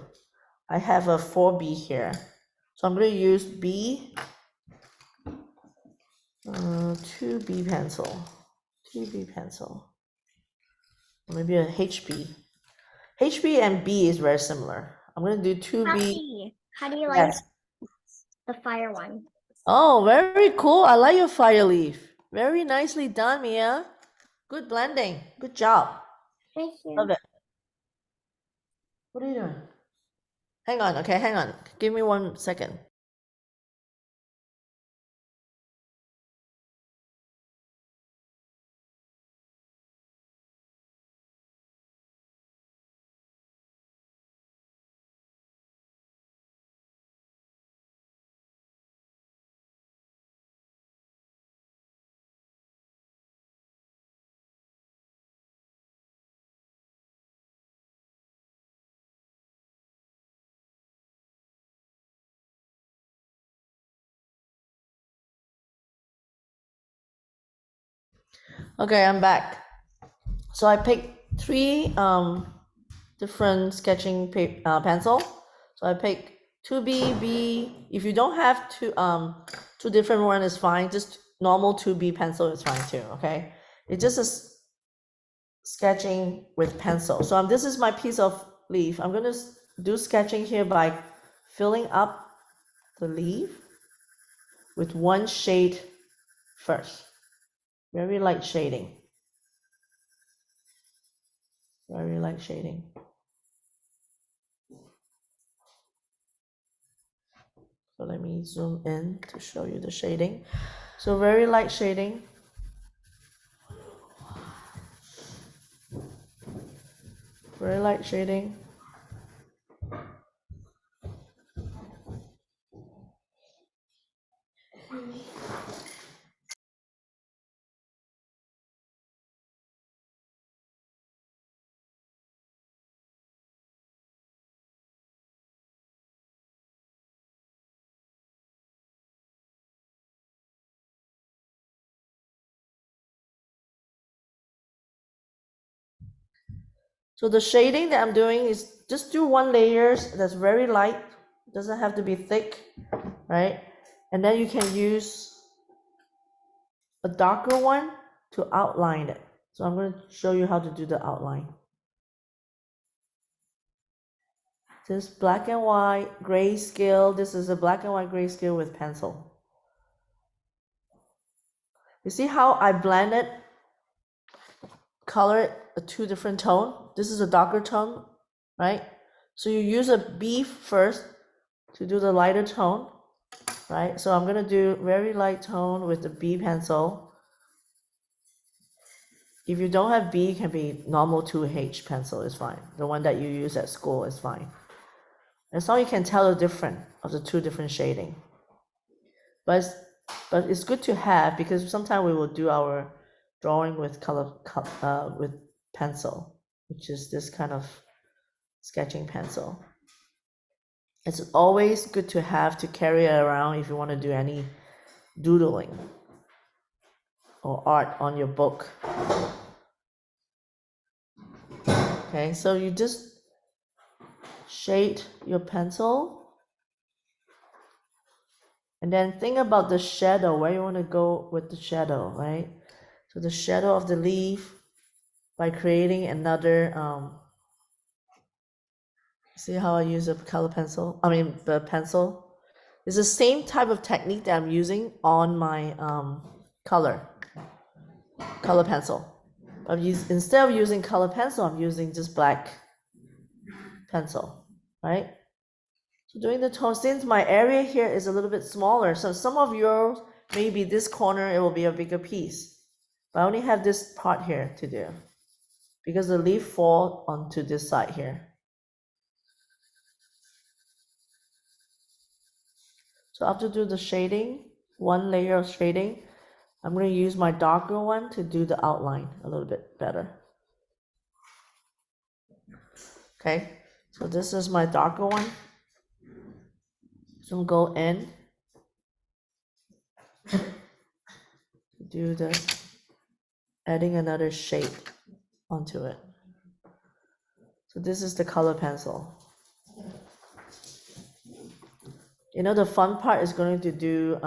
I have a 4B here. So I'm going to use B, 2B pencil, 2B pencil, maybe a HB. HB and B is very similar. I'm going to do 2B. How do you like Yes. the fire one? Oh, very cool. I like your fire leaf. Very nicely done, Mia. Good blending. Good job. Thank you. Love it. What are you doing? Hang on, okay, hang on. Give me 1 second. Okay, I'm back. So I picked 3 different sketching pencil. So I picked 2B, B. If you don't have 2 different one is fine. Just normal 2B pencil is fine too. Okay, it's just a sketching with pencil. So this is my piece of leaf. I'm gonna do sketching here by filling up the leaf with 1 shade first. Very light shading. Very light shading. So let me zoom in to show you the shading. So very light shading. Very light shading. So the shading that I'm doing is just do one layer that's very light, doesn't have to be thick, right? And then you can use a darker one to outline it. So I'm going to show you how to do the outline. This black and white grayscale, this is a black and white grayscale with pencil. You see how I blended, color a two different tone? This is a darker tone, right? So you use a B first to do the lighter tone, right? So I'm gonna do very light tone with the B pencil. If you don't have B, it can be normal 2H pencil is fine. The one that you use at school is fine. As long as you can tell the difference of the two different shading. But it's good to have because sometimes we will do our drawing with with pencil, which is this kind of sketching pencil. It's always good to have to carry it around if you want to do any doodling or art on your book. Okay, so you just shade your pencil and then think about the shadow, where you want to go with the shadow, right? So the shadow of the leaf by creating another, see how I use a color pencil? I mean, the pencil. It's the same type of technique that I'm using on my color pencil. Instead of using color pencil, I'm using just black pencil, right? So doing the tone, since my area here is a little bit smaller, so some of yours, maybe this corner, it will be a bigger piece. But I only have this part here to do because the leaf fall onto this side here. So after do the shading, one layer of shading, I'm going to use my darker one to do the outline a little bit better. Okay, so this is my darker one. So go in, do the adding another shade onto it. So this is the color pencil. You know, the fun part is going to do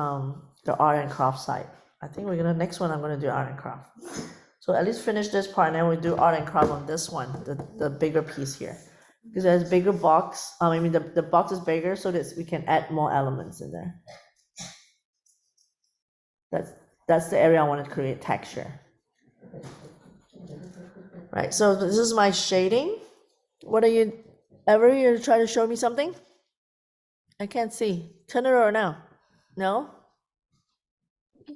the art and craft side. I think next one I'm gonna do art and craft. So at least finish this part and then we do art and craft on this one, the bigger piece here. Because there's a bigger box, I mean the box is bigger so that we can add more elements in there. That's the area I want to create texture. Right, so this is my shading. What are you, Avery, you're trying to show me something? I can't see. Turn it around now. No?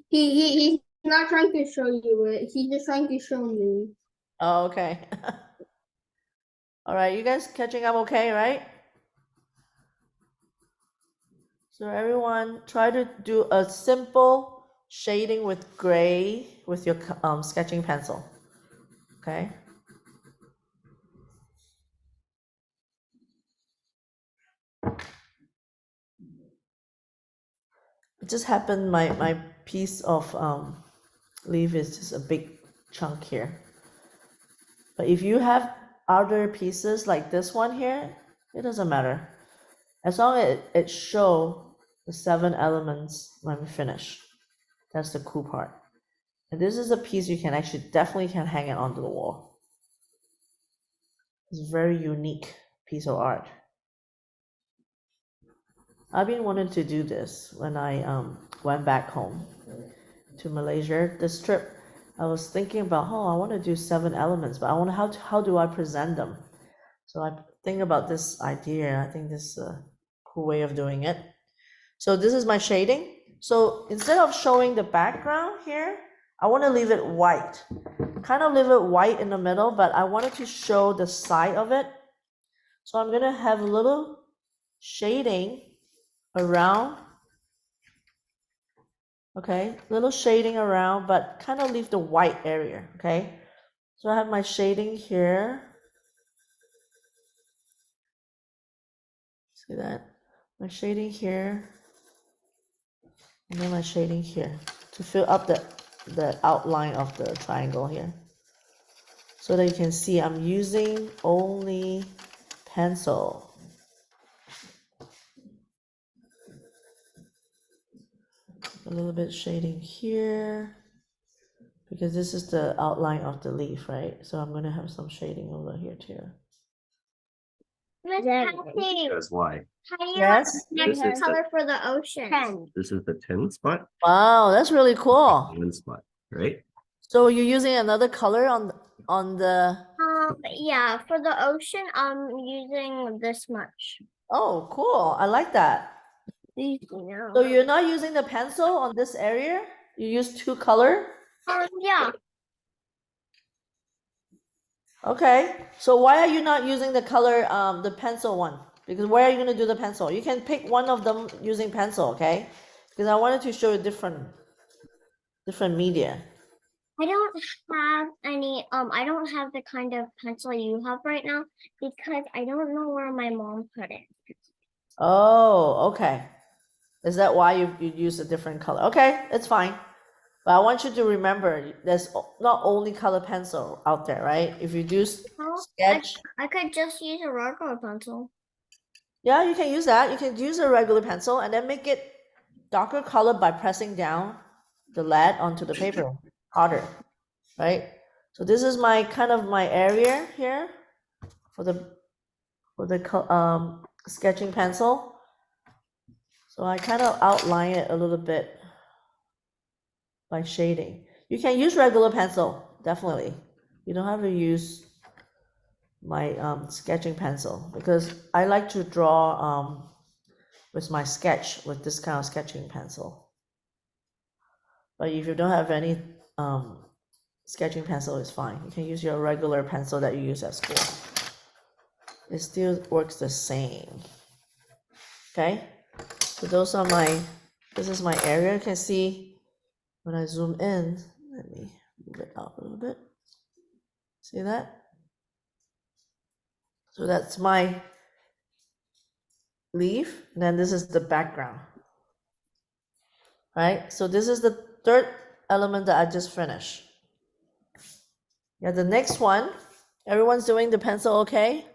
He's not trying to show you it. He's just trying to show me. Oh, okay. All right, you guys catching up okay, right? So everyone try to do a simple shading with gray with your sketching pencil, okay? It just happened my piece of leaf is just a big chunk here. But if you have other pieces like this one here, it doesn't matter. As long as it show the 7 elements when we finish. That's the cool part. And this is a piece you can actually definitely can hang it onto the wall. It's a very unique piece of art. I've been wanting to do this when I went back home to Malaysia. This trip, I was thinking about, oh, I want to do 7 elements, but I want how do I present them? So I think about this idea. I think this is a cool way of doing it. So this is my shading. So instead of showing the background here, I want to leave it white. Kind of leave it white in the middle, but I wanted to show the side of it. So I'm gonna have a little shading around Okay, little shading around, but kind of leave the white area, okay? So I have my shading here. See that? My shading here, and then my shading here to fill up the outline of the triangle here. So that you can see I'm using only pencil. A little bit shading here, because this is the outline of the leaf, right? So I'm gonna have some shading over here too. Miss Very Kathy, That's why. how do you Yes? like This next is color for the ocean? This is the 10 spot, Wow, that's really cool. 1 spot, right? So you're using another color on the, Yeah, for the ocean, I'm using this much. oh, cool. I like that. These, you know. So you're not using the pencil on this area? You use two color? Yeah, Okay. So why are you not using the color, the pencil one? Because where are you gonna do the pencil? You can pick one of them using pencil, okay? Because I wanted to show you different media. I don't have any, I don't have the kind of pencil you have right now because I don't know where my mom put it. Oh, okay. Is that why you use a different color? Okay, it's fine. But I want you to remember, there's not only color pencil out there, right? If you do No, sketch, I could just use a regular pencil. yeah, you can use that. You can use a regular pencil and then make it darker color by pressing down the lead onto the paper harder, right? So this is my kind of my area here for the sketching pencil. So I kind of outline it a little bit by shading. You can use regular pencil, definitely. You don't have to use my sketching pencil because I like to draw with my sketch with this kind of sketching pencil. But if you don't have any sketching pencil, it's fine. You can use your regular pencil that you use at school. It still works the same. Okay, so those are this is my area. You can see when I zoom in, let me move it out a little bit. See that? So that's my leaf, and then this is the background. Right? So this is the third element that I just finished. Yeah, the next one, everyone's doing the pencil okay?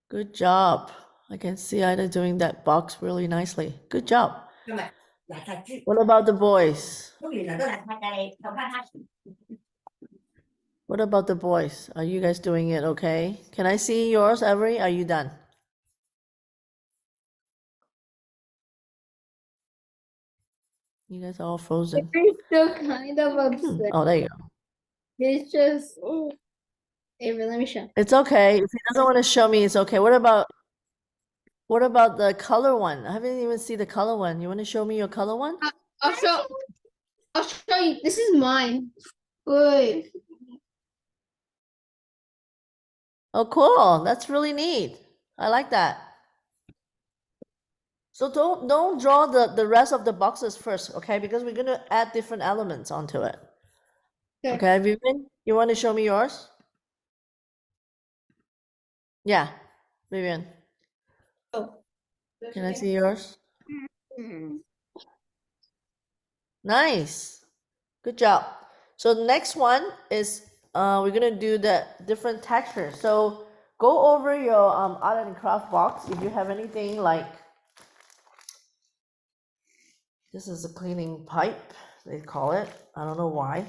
Good job. I can see Ida doing that box really nicely. Good job. What about the boys? What about the boys? Are you guys doing it okay? Can I see yours, Avery? Are you done? You guys are all frozen. I'm still kind of upset. Oh, there you go. It's just, Avery, let me show. It's okay. If he doesn't want to show me, it's okay. What about the color one? I haven't even seen the color one. You want to show me your color one? I'll show you. This is mine. Wait. Oh, cool. That's really neat. I like that. So don't draw the rest of the boxes first, okay? Because we're gonna add different elements onto it. Okay, Vivian, you want to show me yours? Yeah, Vivian, Oh. can I see yours? Mhm. Nice. Good job. So the next one is we're gonna do the different textures. So go over your art and craft box if you have anything like this is a cleaning pipe, they call it. I don't know why.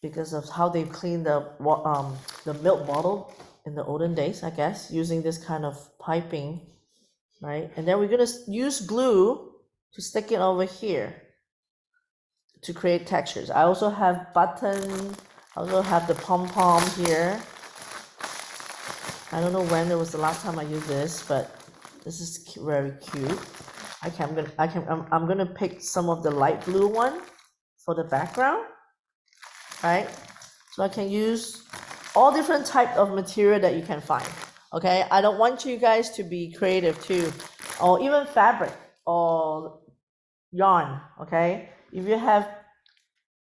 Because of how they clean the milk bottle in the olden days, I guess, using this kind of piping, right? And then we're gonna use glue to stick it over here to create textures. I also have button, I also have the pom-pom here. I don't know when it was the last time I used this, but this is very cute. I'm gonna pick some of the light blue one for the background, right? So I can use all different type of material that you can find. Okay, I don't want you guys to be creative too, or even fabric. or yarn, okay? If you have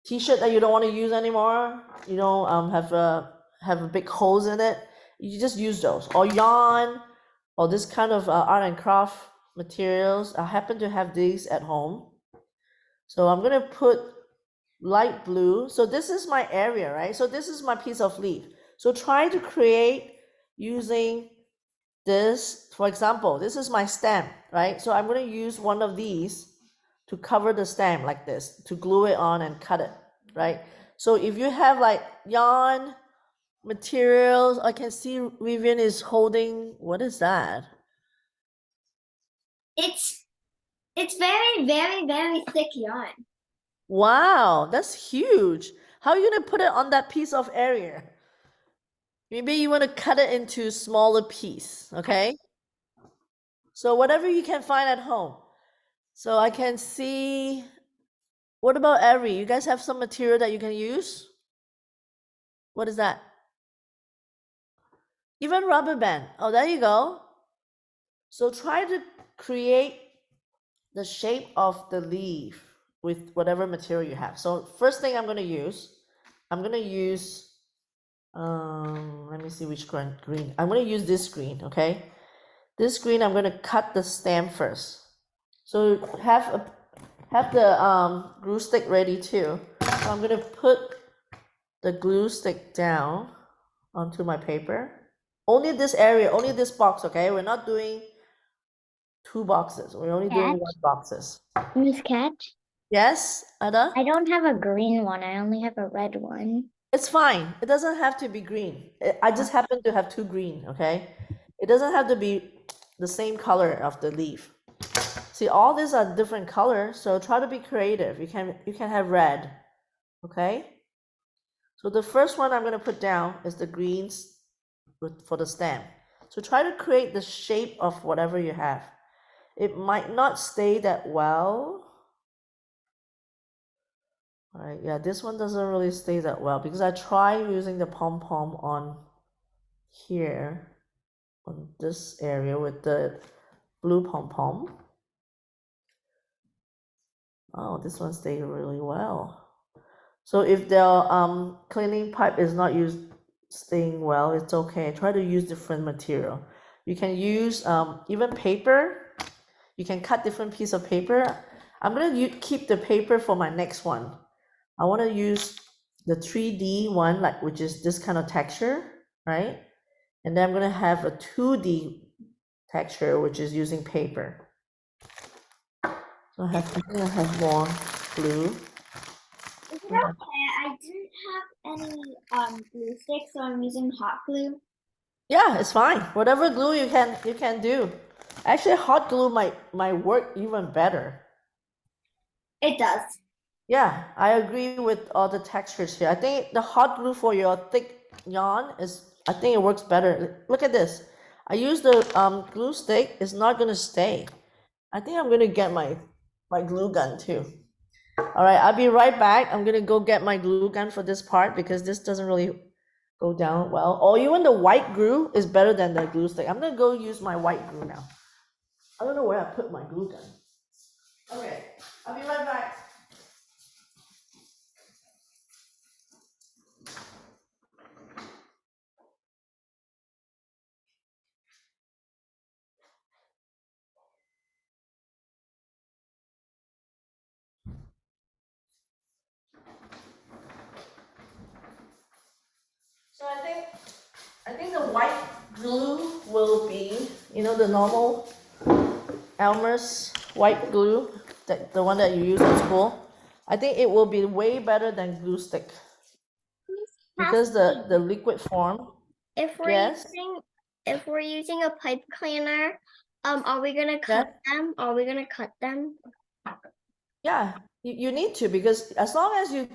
t-shirt that you don't want to use anymore, you don't have big holes in it, you just use those, or yarn, or this kind of art and craft materials. I happen to have these at home, so I'm gonna put light blue. So this is my area, right? So this is my piece of leaf. So try to create using this. For example, this is my stem, right? So I'm going to use one of these to cover the stem like this, to glue it on and cut it, right? So if you have like yarn materials, I can see Vivian is holding, what is that? It's very, very, very thick yarn. Wow, that's huge. How are you going to put it on that piece of area? Maybe you want to cut it into smaller piece, okay? So whatever you can find at home. So I can see, what about Ari? You guys have some material that you can use? What is that? Even rubber band. Oh, there you go. So try to create the shape of the leaf with whatever material you have. So first thing I'm going to use, let me see which green. I'm going to use this green, okay? This green, I'm going to cut the stem first. So have the glue stick ready too. So I'm going to put the glue stick down onto my paper. Only this area, only this box, okay? We're not doing 2 boxes. We're only doing Cat? 1 boxes. Miss Cat? Yes, Ada? I don't have a green one. I only have a red one. It's fine. It doesn't have to be green. I just happen to have 2 green, okay? It doesn't have to be the same color of the leaf. See, all these are different colors, so try to be creative. You can have red, okay? So the first one I'm going to put down is the greens for the stem. So try to create the shape of whatever you have. It might not stay that well. All right, yeah, this one doesn't really stay that well because I tried using the pom-pom on here, on this area with the blue pom-pom. Oh, this one stayed really well. So if the cleaning pipe is not staying well, it's okay. Try to use different material. You can use even paper. You can cut different piece of paper. I'm gonna keep the paper for my next one. I want to use the 3D one, which is this kind of texture, right? And then I'm gonna have a 2D texture, which is using paper. So I think I have more glue. Is it okay? I didn't have any glue sticks, so I'm using hot glue. Yeah, it's fine. Whatever glue you can do. Actually, hot glue might work even better. It does. Yeah, I agree with all the textures here. I think the hot glue for your thick yarn I think it works better. Look at this. I use the glue stick. It's not gonna stay. I think I'm gonna get my glue gun too. All right, I'll be right back. I'm gonna go get my glue gun for this part because this doesn't really go down well. Or even the white glue is better than the glue stick. I'm gonna go use my white glue now. I don't know where I put my glue gun. Okay, I'll be right back. So I think the white glue will be, the normal Elmer's white glue, the one that you use in school. I think it will be way better than glue stick because the liquid form. If we're Yes. using a pipe cleaner, are we gonna cut them? Are we gonna cut them? Yeah, you need to, because as long as if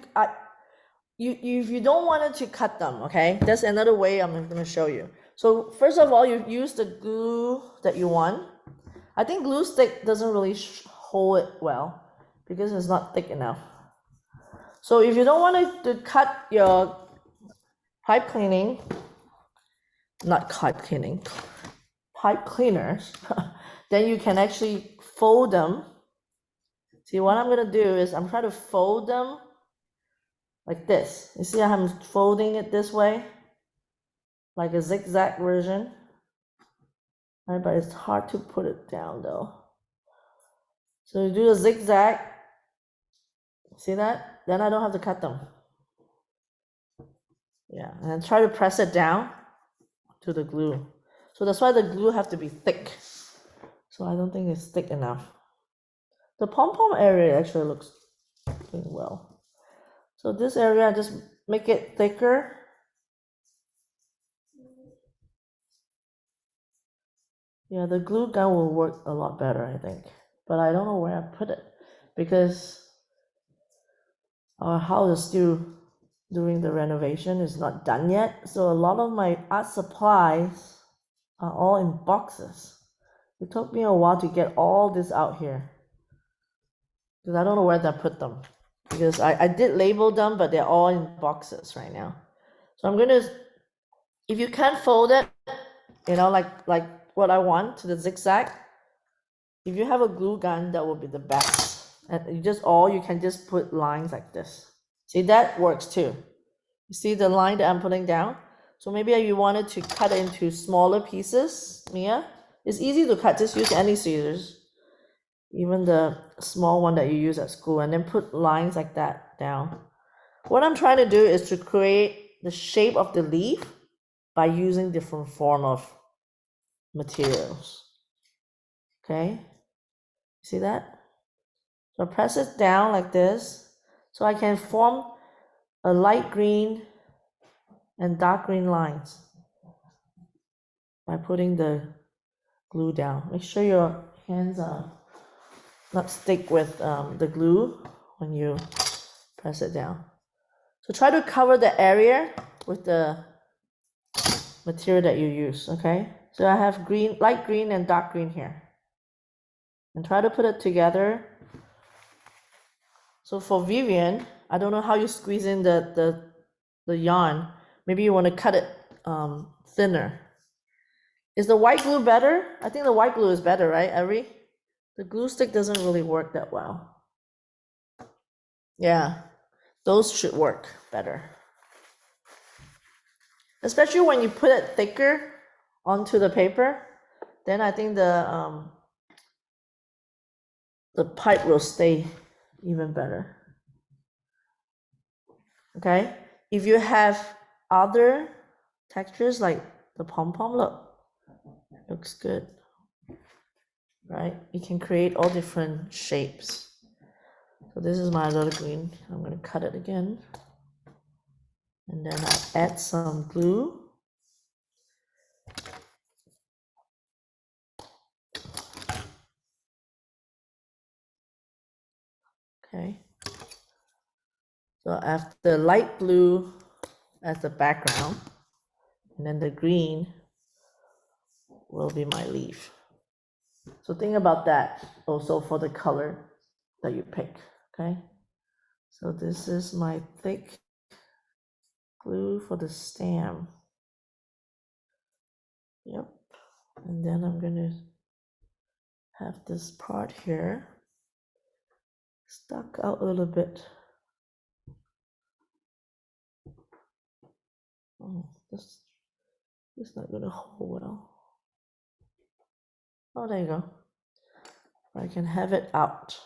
you don't want it to cut them, okay, that's another way I'm going to show you. So first of all, you use the glue that you want. I think glue stick doesn't really hold it well because it's not thick enough. So if you don't want to cut your pipe cleaning, not pipe cleaning, pipe cleaners, then you can actually fold them. See, what I'm gonna do is I'm trying to fold them like this. You see how I'm folding it this way? Like a zigzag version. Right, but it's hard to put it down though. So you do a zigzag. See that? Then I don't have to cut them. Yeah, and try to press it down to the glue. So that's why the glue have to be thick. So I don't think it's thick enough. The pom-pom area actually looks doing well. So this area, I just make it thicker. Yeah, the glue gun will work a lot better, I think. But I don't know where I put it because our house is still doing the renovation. It's not done yet. So a lot of my art supplies are all in boxes. It took me a while to get all this out here because I don't know where to put them. Because I did label them, but they're all in boxes right now. So I'm gonna, if you can't fold it, you know, like what I want to the zigzag, if you have a glue gun, that would be the best. And you can just put lines like this. See, that works too. You see the line that I'm putting down? So maybe you wanted to cut it into smaller pieces, Mia. It's easy to cut, just use any scissors. Even the small one that you use at school, and then put lines like that down. What I'm trying to do is to create the shape of the leaf by using different form of materials. Okay, see that? So press it down like this, so I can form a light green and dark green lines by putting the glue down. Make sure your hands are not stick with the glue when you press it down. So try to cover the area with the material that you use, okay? So I have green, light green and dark green here. And try to put it together. So for Vivian, I don't know how you squeeze in the yarn. Maybe you want to cut it thinner. Is the white glue better? I think the white glue is better, right, Ari? The glue stick doesn't really work that well. Yeah, those should work better. Especially when you put it thicker onto the paper, then I think the pipe will stay even better. Okay, if you have other textures like the pom-pom, looks good, right? You can create all different shapes. So this is my little green. I'm going to cut it again. And then I'll add some glue. Okay. So I have the light blue as the background, and then the green will be my leaf. So think about that also for the color that you pick, okay? So this is my thick glue for the stem. Yep. And then I'm going to have this part here stuck out a little bit. Oh, this is not going to hold well. Oh, there you go. I can have it out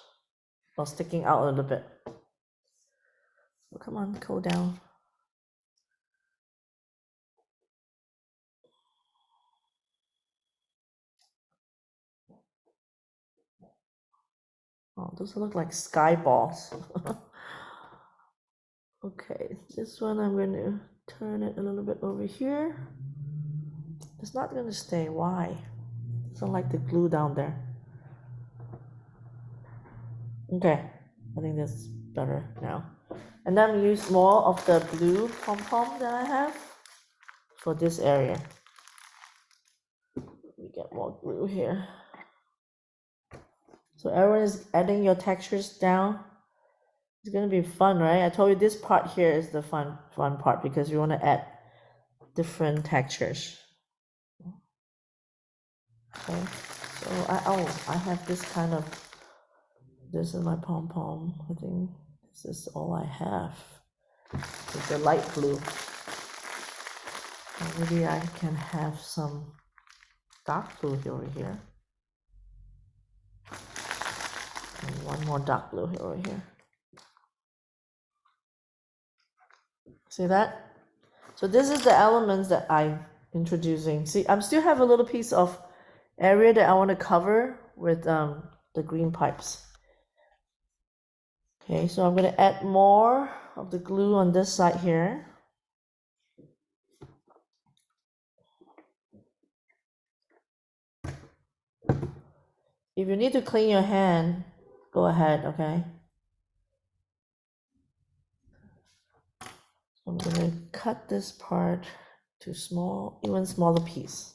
or sticking out a little bit. Oh, come on, go down. Oh, those look like sky balls. Okay, this one I'm going to turn it a little bit over here. It's not going to stay. Why? It's not like the glue down there. Okay, I think that's better now. And then use more of the blue pom-pom that I have for this area. Let me get more glue here. So everyone is adding your textures down. It's gonna be fun, right? I told you this part here is the fun part because you want to add different textures. Okay, so So I have this kind of, this is my pom-pom. I think this is all I have. It's a light blue. Or maybe I can have some dark blue over here. And one more dark blue over here. See that? So this is the elements that I'm introducing. See, I still have a little piece of area that I want to cover with the green pipes. Okay, so I'm going to add more of the glue on this side here. If you need to clean your hand, go ahead, okay? So I'm going to cut this part to small, even smaller piece.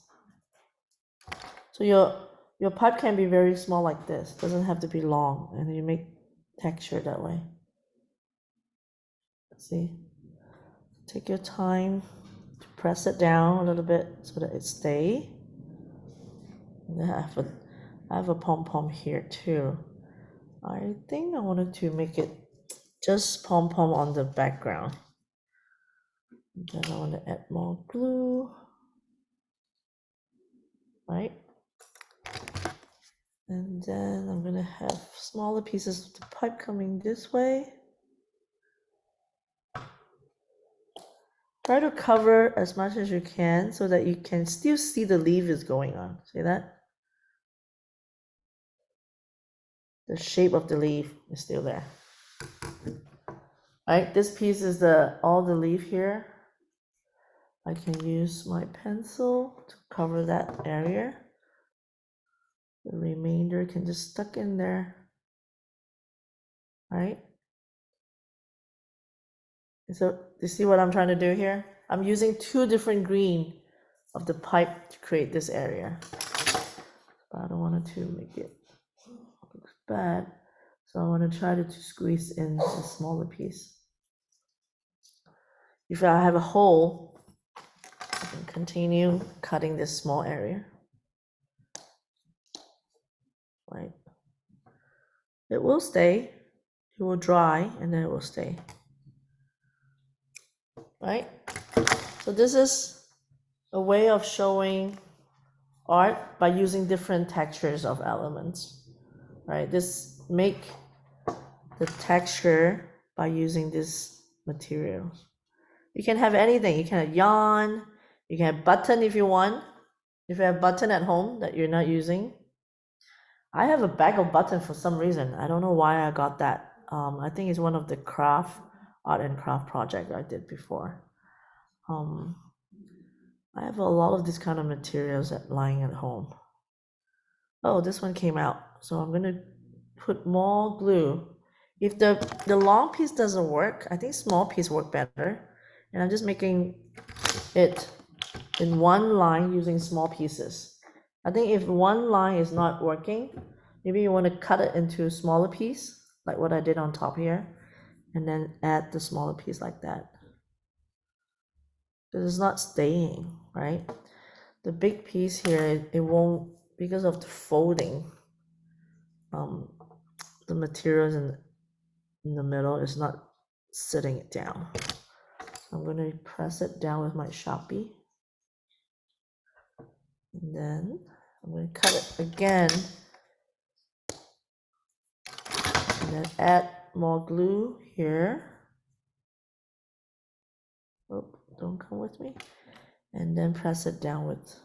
So your pipe can be very small like this. It doesn't have to be long, and you make texture that way. See? Take your time to press it down a little bit so that it stays. I have a pom-pom here too. I think I wanted to make it just pom-pom on the background. Then I want to add more glue, right? And then I'm gonna have smaller pieces of the pipe coming this way. Try to cover as much as you can so that you can still see the leaf is going on. See that? The shape of the leaf is still there. Right, this piece is all the leaf here. I can use my pencil to cover that area. The remainder can just stuck in there. Right? So you see what I'm trying to do here? I'm using two different green of the pipe to create this area. But I don't want it to make it look bad. So I want to try to squeeze in a smaller piece. If I have a hole, I can continue cutting this small area. Right? It will stay. It will dry and then it will stay. Right? So this is a way of showing art by using different textures of elements. Right? This make the texture by using these materials. You can have anything. You can have yarn. You can have button if you want. If you have button at home that you're not using. I have a bag of button for some reason. I don't know why I got that. I think it's one of the art and craft project I did before. I have a lot of this kind of materials lying at home. Oh, this one came out. So I'm gonna put more glue. If the long piece doesn't work, I think small piece work better. And I'm just making it in one line using small pieces. I think if one line is not working, maybe you want to cut it into a smaller piece, like what I did on top here, and then add the smaller piece like that. Because it's not staying, right? The big piece here, it won't, because of the folding, the materials in the middle is not sitting it down. So I'm going to press it down with my Sharpie. And then I'm going to cut it again. And then add more glue here. Oh, don't come with me. And then press it down with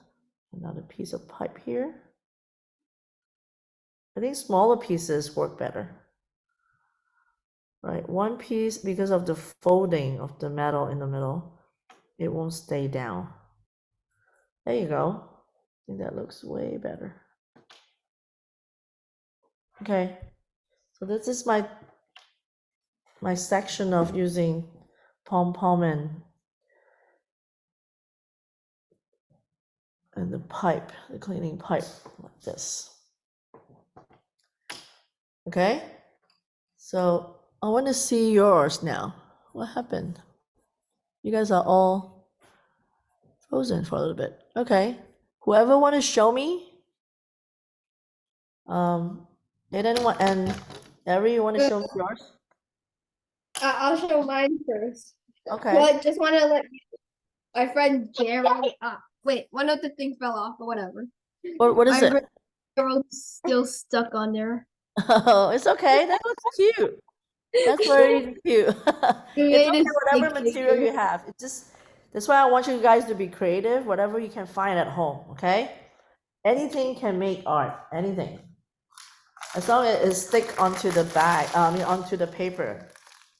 another piece of pipe here. I think smaller pieces work better. Right, one piece, because of the folding of the metal in the middle, it won't stay down. There you go. I think that looks way better. Okay, so this is my section of using pom-pom and the pipe, the cleaning pipe, like this. Okay, so I want to see yours now. What happened? You guys are all frozen for a little bit. Okay, whoever want to show me Aiden, and Ari, you want to show me yours? I'll show mine first. Okay. But just want to let my friend Gerald. Wait, one of the things fell off, but whatever. What is My it? friend Gerald's still stuck on there. Oh, it's okay. That looks cute. That's very cute. We It's made okay, a whatever stick material figure. you have. It just that's why I want you guys to be creative, whatever you can find at home, okay? Anything can make art, anything. As long as it stick onto the bag, onto the paper,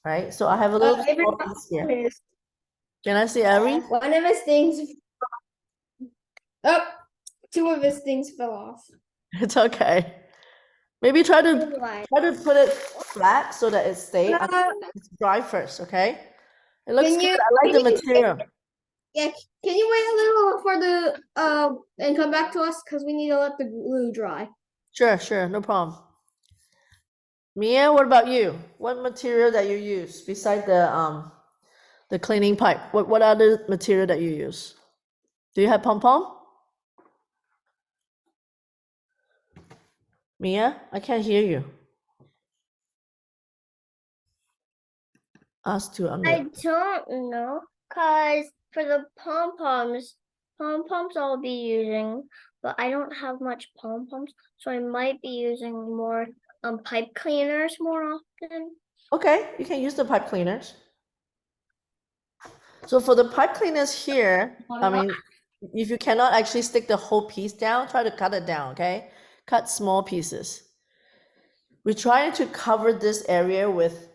right? So I have a little small piece here. Can I see Ari? One of his things. Oh, two of his things fell off. It's okay. Maybe try to Why? put it flat so that it stays and it's dry first, okay? It looks Can good. you- I like the can you- material. Yeah, can you wait a little for the and come back to us because we need to let the glue dry. Sure, no problem. Mia, what about you? What material that you use beside the cleaning pipe? What other material that you use? Do you have pom pom? Mia, I can't hear you. Ask to I unmute. don't know, cause for the pom-poms I'll be using, but I don't have much pom-poms, so I might be using more pipe cleaners more often. Okay, you can use the pipe cleaners. So for the pipe cleaners here, I mean, if you cannot actually stick the whole piece down, try to cut it down, okay? Cut small pieces. We're trying to cover this area with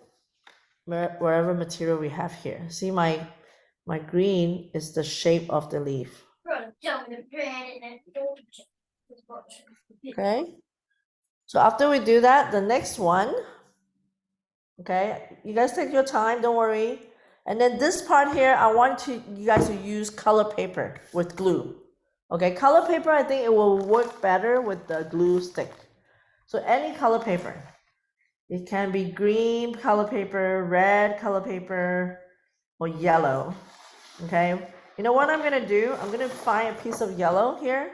wherever material we have here. See, my green is the shape of the leaf. Okay. So after we do that, the next one, okay, you guys take your time, don't worry. And then this part here, I want you guys to use color paper with glue. Okay, color paper, I think it will work better with the glue stick. So any color paper. It can be green color paper, red color paper, or yellow. Okay, you know what I'm gonna do? I'm gonna find a piece of yellow here.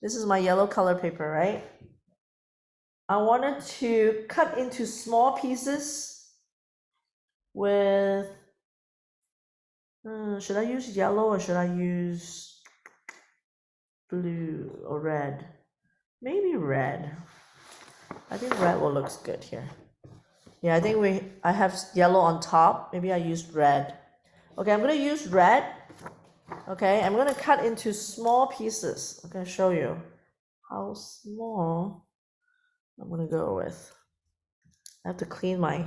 This is my yellow color paper, right? I wanted to cut into small pieces with, should I use yellow or should I use blue or red? Maybe red. I think red will look good here. Yeah, I think I have yellow on top. Maybe I use red. Okay, I'm gonna use red. Okay, I'm gonna cut into small pieces. I'm gonna show you how small I'm gonna go with. I have to clean my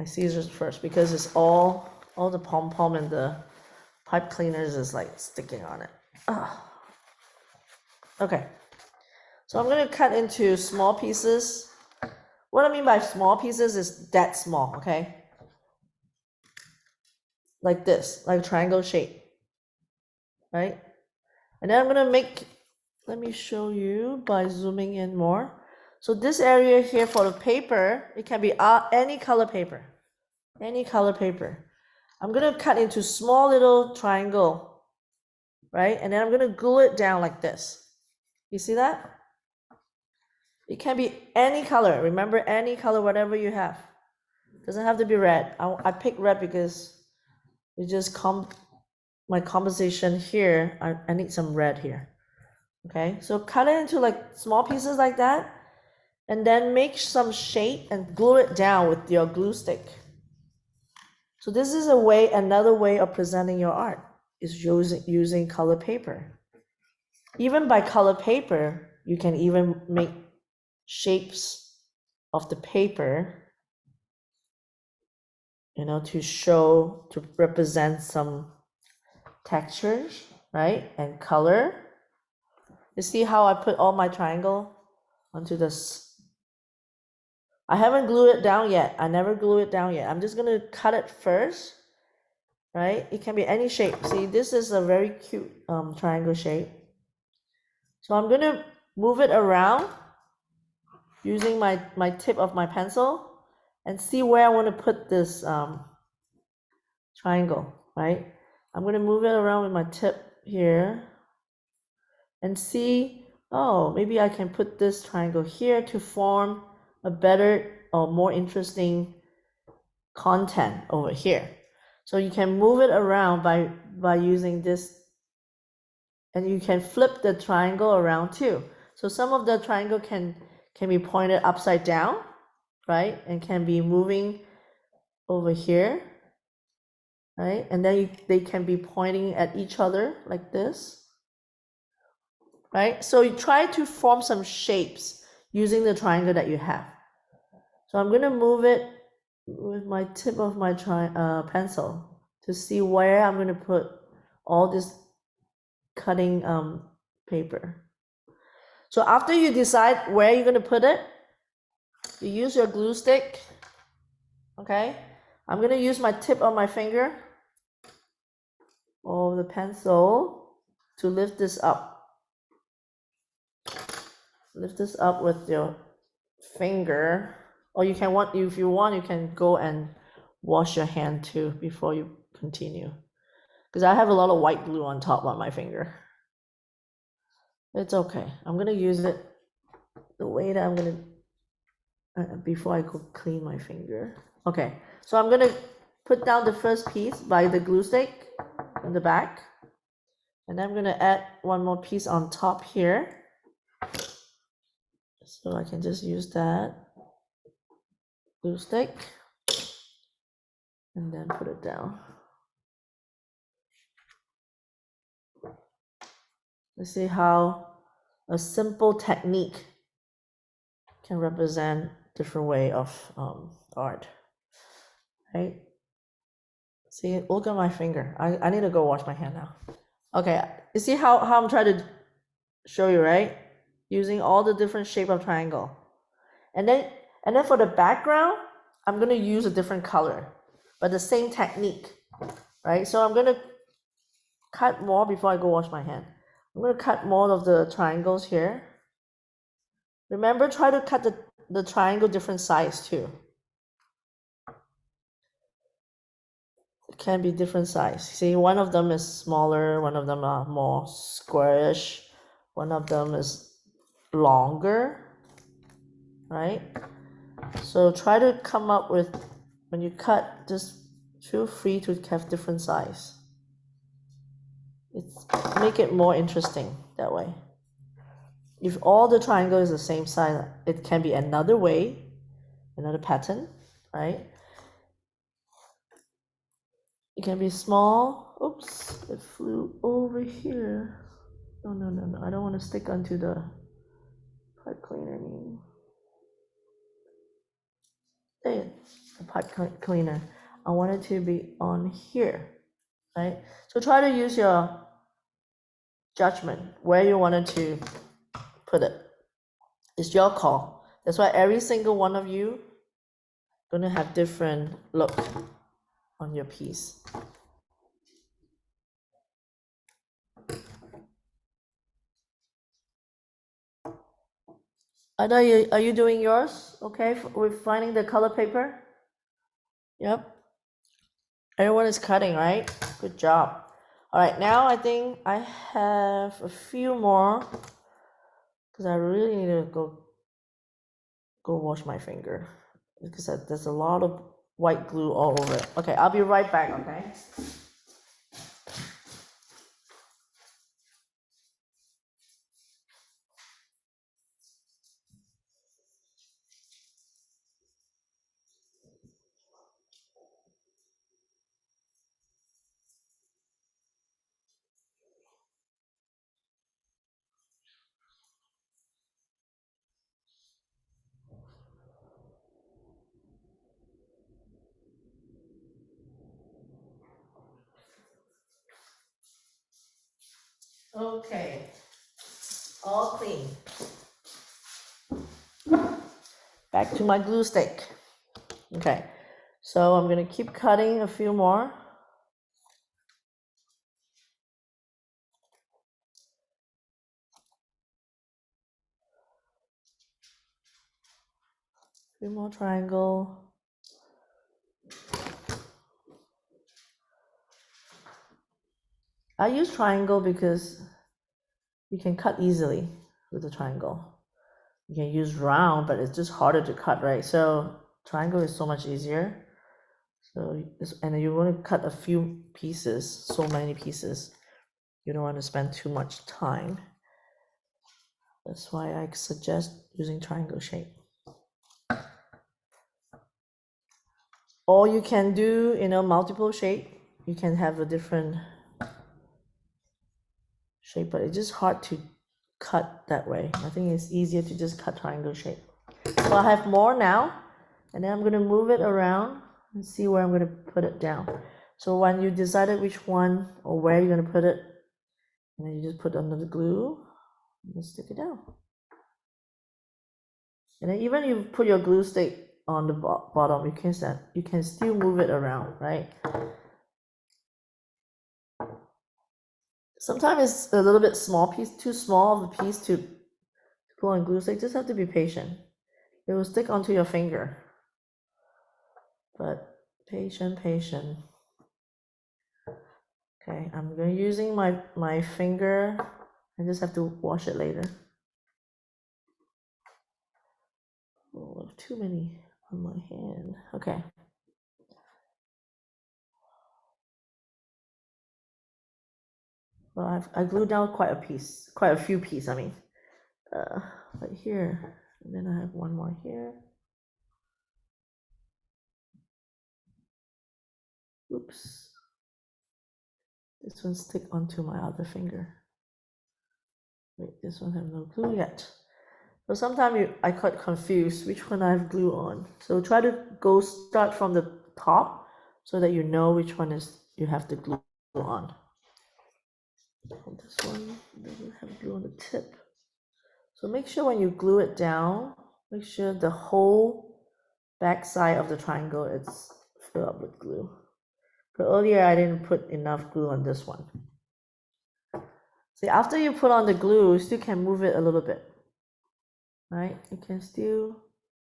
scissors first because it's all the pom pom and the pipe cleaners is like sticking on it. Ugh. Okay, so I'm gonna cut into small pieces. What I mean by small pieces is that small, okay? Like this, like triangle shape, right? And then I'm gonna make, let me show you by zooming in more. So this area here for the paper, it can be any color paper, any color paper. I'm gonna cut into small little triangle, right? And then I'm gonna glue it down like this. You see that? It can be any color. Remember, any color, whatever you have. Doesn't have to be red. I picked red because it just my composition here. I need some red here. Okay, so cut it into like small pieces like that, and then make some shape and glue it down with your glue stick. So this is another way of presenting your art is using color paper. Even by color paper, you can even make shapes of the paper, to represent some textures, right? And color. You see how I put all my triangle onto this? I haven't glued it down yet. I never glue it down yet. I'm just gonna cut it first, right? It can be any shape. See, this is a very cute triangle shape. So I'm gonna move it around using my tip of my pencil and see where I want to put this triangle, right? I'm gonna move it around with my tip here and see oh, maybe I can put this triangle here to form a better or more interesting content over here. So you can move it around by using this, and you can flip the triangle around too. So some of the triangle can be pointed upside down, right? And can be moving over here, right? And then they can be pointing at each other like this, right? So you try to form some shapes using the triangle that you have. So I'm gonna move it with my tip of my pencil to see where I'm gonna put all this cutting paper. So after you decide where you're gonna put it, you use your glue stick, okay? I'm gonna use my tip of my finger or the pencil to lift this up. Lift this up with your finger, or you can if you want, you can go and wash your hand too before you continue. Because I have a lot of white glue on top on my finger. It's okay. I'm gonna use it the way that I'm gonna before I go clean my finger. Okay, so I'm gonna put down the first piece by the glue stick in the back, and then I'm gonna add one more piece on top here. So I can just use that glue stick and then put it down. Let's see how a simple technique can represent different way of art, right? See, look at my finger. I need to go wash my hand now. Okay, you see how I'm trying to show you, right? Using all the different shape of triangle. And then for the background, I'm gonna use a different color, but the same technique, right? So I'm gonna cut more before I go wash my hand. I'm gonna cut more of the triangles here. Remember, try to cut the triangle different size too. It can be different size. See, one of them is smaller, one of them are more squarish, one of them is longer, right? So try to come up with, when you cut, just feel free to have different size. Make it more interesting that way. If all the triangle is the same size, it can be another way, another pattern, right? It can be small. Oops, it flew over here. No, I don't want to stick onto the pipe cleaner. There, the pipe cleaner. I want it to be on here, right? So try to use your judgment where you wanted to put it. It's your call. That's why every single one of you gonna have different look on your piece. Are you doing yours? Okay, with finding the color paper? Yep. Everyone is cutting, right? Good job. All right, now I think I have a few more because I really need to go wash my finger because there's a lot of white glue all over it. Okay, I'll be right back, okay? Okay, all clean. Back to my glue stick. Okay, so I'm gonna keep cutting a few more. Few more triangle. I use triangle because you can cut easily, with the triangle. You can use round, but it's just harder to cut, right? So triangle is so much easier. So, and you want to cut a few pieces, so many pieces. You don't want to spend too much time. That's why I suggest using triangle shape. Or you can do, multiple shape. You can have a different shape, but it's just hard to cut that way. I think it's easier to just cut triangle shape. So I have more now, and then I'm going to move it around and see where I'm going to put it down. So when you decided which one or where you're going to put it, and then you just put under the glue and stick it down. And then even you put your glue stick on the bottom, you can still move it around, right? Sometimes it's a little bit too small of a piece to put on glue stick. Just have to be patient. It will stick onto your finger. But patient. Okay, I'm going using my finger. I just have to wash it later. Oh, too many on my hand. Okay. Well, I glued down quite a few pieces. I mean, right here, and then I have one more here. Oops. This one stick onto my other finger. Wait, this one have no glue yet. So sometimes I got confused which one I have glue on. So try to start from the top so that you know which one is you have the glue on. This one doesn't have glue on the tip. So make sure when you glue it down, make sure the whole back side of the triangle is filled up with glue. But earlier I didn't put enough glue on this one. See, after you put on the glue, you still can move it a little bit, right? You can still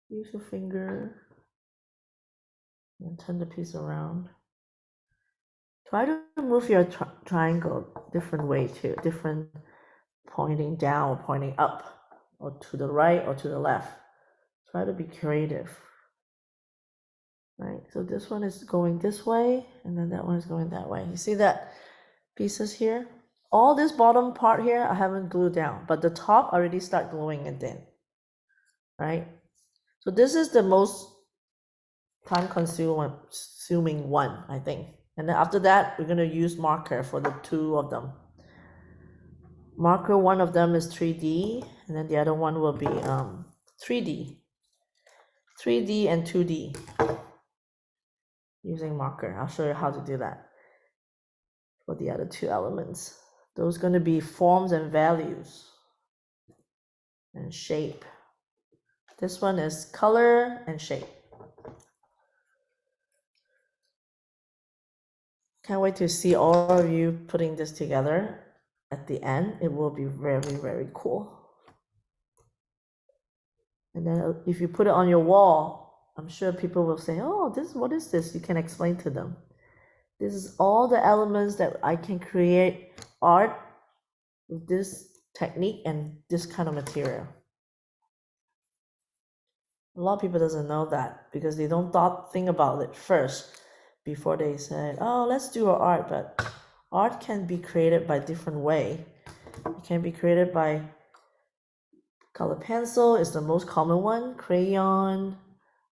use your finger and turn the piece around. Try to move your triangle different way too, different pointing down or pointing up, or to the right or to the left. Try to be creative, right? So this one is going this way, and then that one is going that way. You see that pieces here? All this bottom part here, I haven't glued down, but the top already start gluing it in, right? So this is the most time-consuming one, I think. And then after that, we're going to use marker for the two of them. Marker, one of them is 3D, and then the other one will be 3D. 3D and 2D using marker. I'll show you how to do that for the other two elements. Those are going to be forms and values and shape. This one is color and shape. Can't wait to see all of you putting this together at the end. It will be very cool. And then if you put it on your wall, I'm sure people will say, oh, what is this? You can explain to them. This is all the elements that I can create art with this technique and this kind of material. A lot of people doesn't know that because they don't think about it first before they say, oh, let's do art. But art can be created by different way. It can be created by color pencil is the most common one, crayon,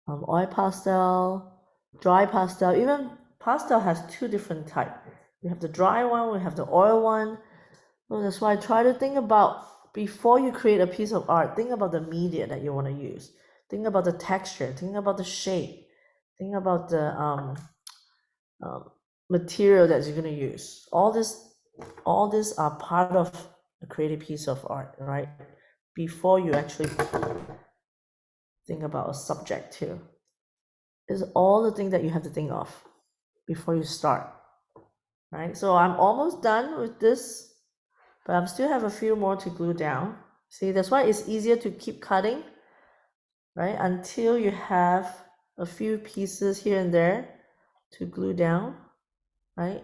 oil pastel, dry pastel. Even pastel has two different types. We have the dry one, we have the oil one. So that's why I try to think about, before you create a piece of art, think about the media that you want to use. Think about the texture, think about the shape, think about the material that you're going to use. All this are part of a creative piece of art, right? Before you actually think about a subject too. Is all the things that you have to think of before you start, right? So I'm almost done with this, but I still have a few more to glue down. See, that's why it's easier to keep cutting, right? Until you have a few pieces here and there to glue down, right?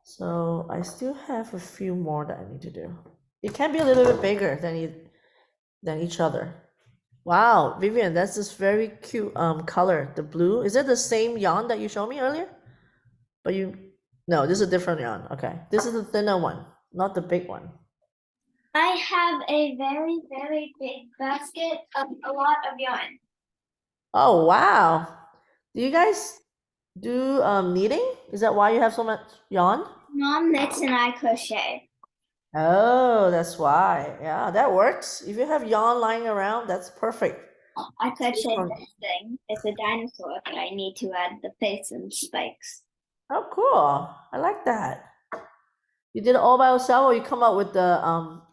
So I still have a few more that I need to do. It can be a little bit bigger than each other. Wow, Vivian, that's this very cute color. The blue. Is it the same yarn that you showed me earlier? But no, this is a different yarn. Okay, this is the thinner one, not the big one. I have a very, very big basket of a lot of yarn. Oh wow. Do you guys do knitting? Is that why you have so much yarn? Mom knits and I crochet. Oh, that's why. Yeah, that works. If you have yarn lying around, that's perfect. I crochet From- this thing. It's a dinosaur, but I need to add the face and spikes. Oh, cool. I like that. You did it all by yourself, or you come up with the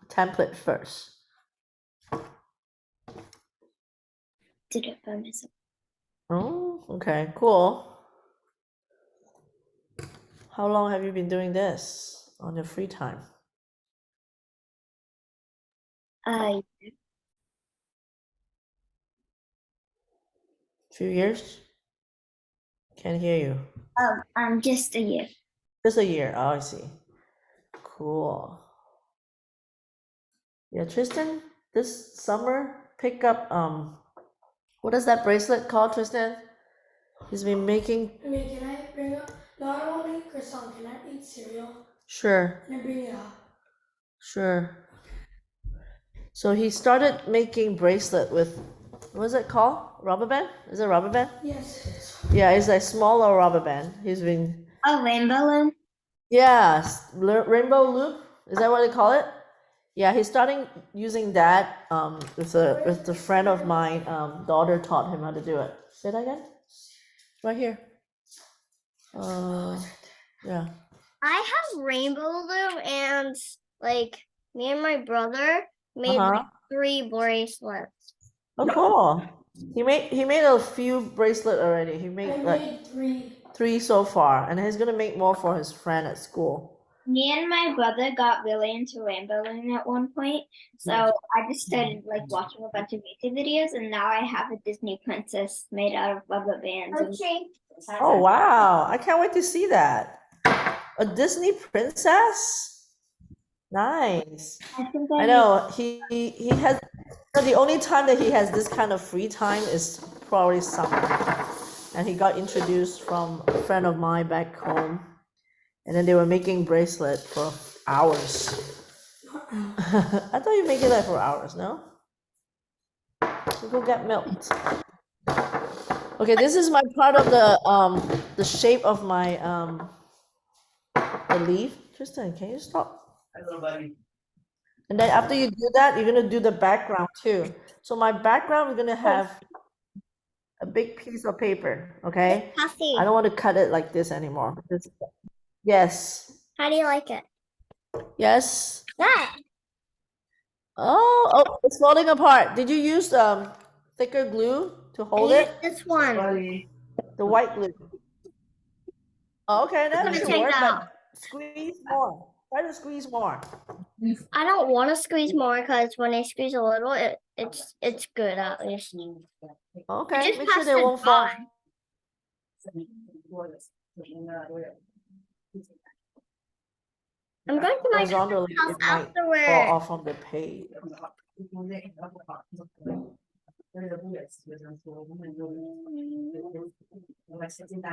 template first? Did it by myself. Oh, okay, cool. How long have you been doing this on your free time? Few years? Can't hear you. Just a year. Just a year. Oh, I see. Cool. Yeah, Tristan, this summer pick up what is that bracelet called, Tristan? He's been making. I mean, can I bring up? No, I don't want to eat croissant. Can I eat cereal? Sure, Can I bring it up? sure. So he started making bracelet with, what is it called? Rubber band? Is it rubber band? Yes, it is. Yeah, it's a smaller rubber band. He's been, A rainbow loom? yeah, rainbow loop. Is that what they call it? Yeah, he's starting using that with a friend of mine. Daughter taught him how to do it. Say that again. Right here. Yeah. I have rainbow loom and like me and my brother made like 3 bracelets. Oh, cool. He made a few bracelet already. He I made like made 3. 3 so far, and he's gonna make more for his friend at school. Me and my brother got really into rainbow loom at one point, so I just started like watching a bunch of YouTube videos, and now I have a Disney princess made out of rubber bands. Oh wow! I can't wait to see that. A Disney princess. Nice. I know he has. The only time that he has this kind of free time is probably summer, and he got introduced from a friend of mine back home, and then they were making bracelet for hours. I thought you make it like for hours, no? So go get milk. Okay, this is my part of the shape of my the leaf. Tristan, can you stop? Hello, buddy. And then after you do that, you're gonna do the background too. So my background is gonna have a big piece of paper, okay? Puffy. I don't want to cut it like this anymore. Yes. How do you like it? Yes. That. Oh, it's falling apart. Did you use thicker glue to hold it? This one. Buddy. The white glue. Oh, okay, that gonna should take work, that but squeeze more. Try to squeeze more. I don't want to squeeze more because when I squeeze a little, it's good at least. Okay, just make sure has they to won't fall. dry. I'm going to my Horizontally, house it might fall afterward. off on the page.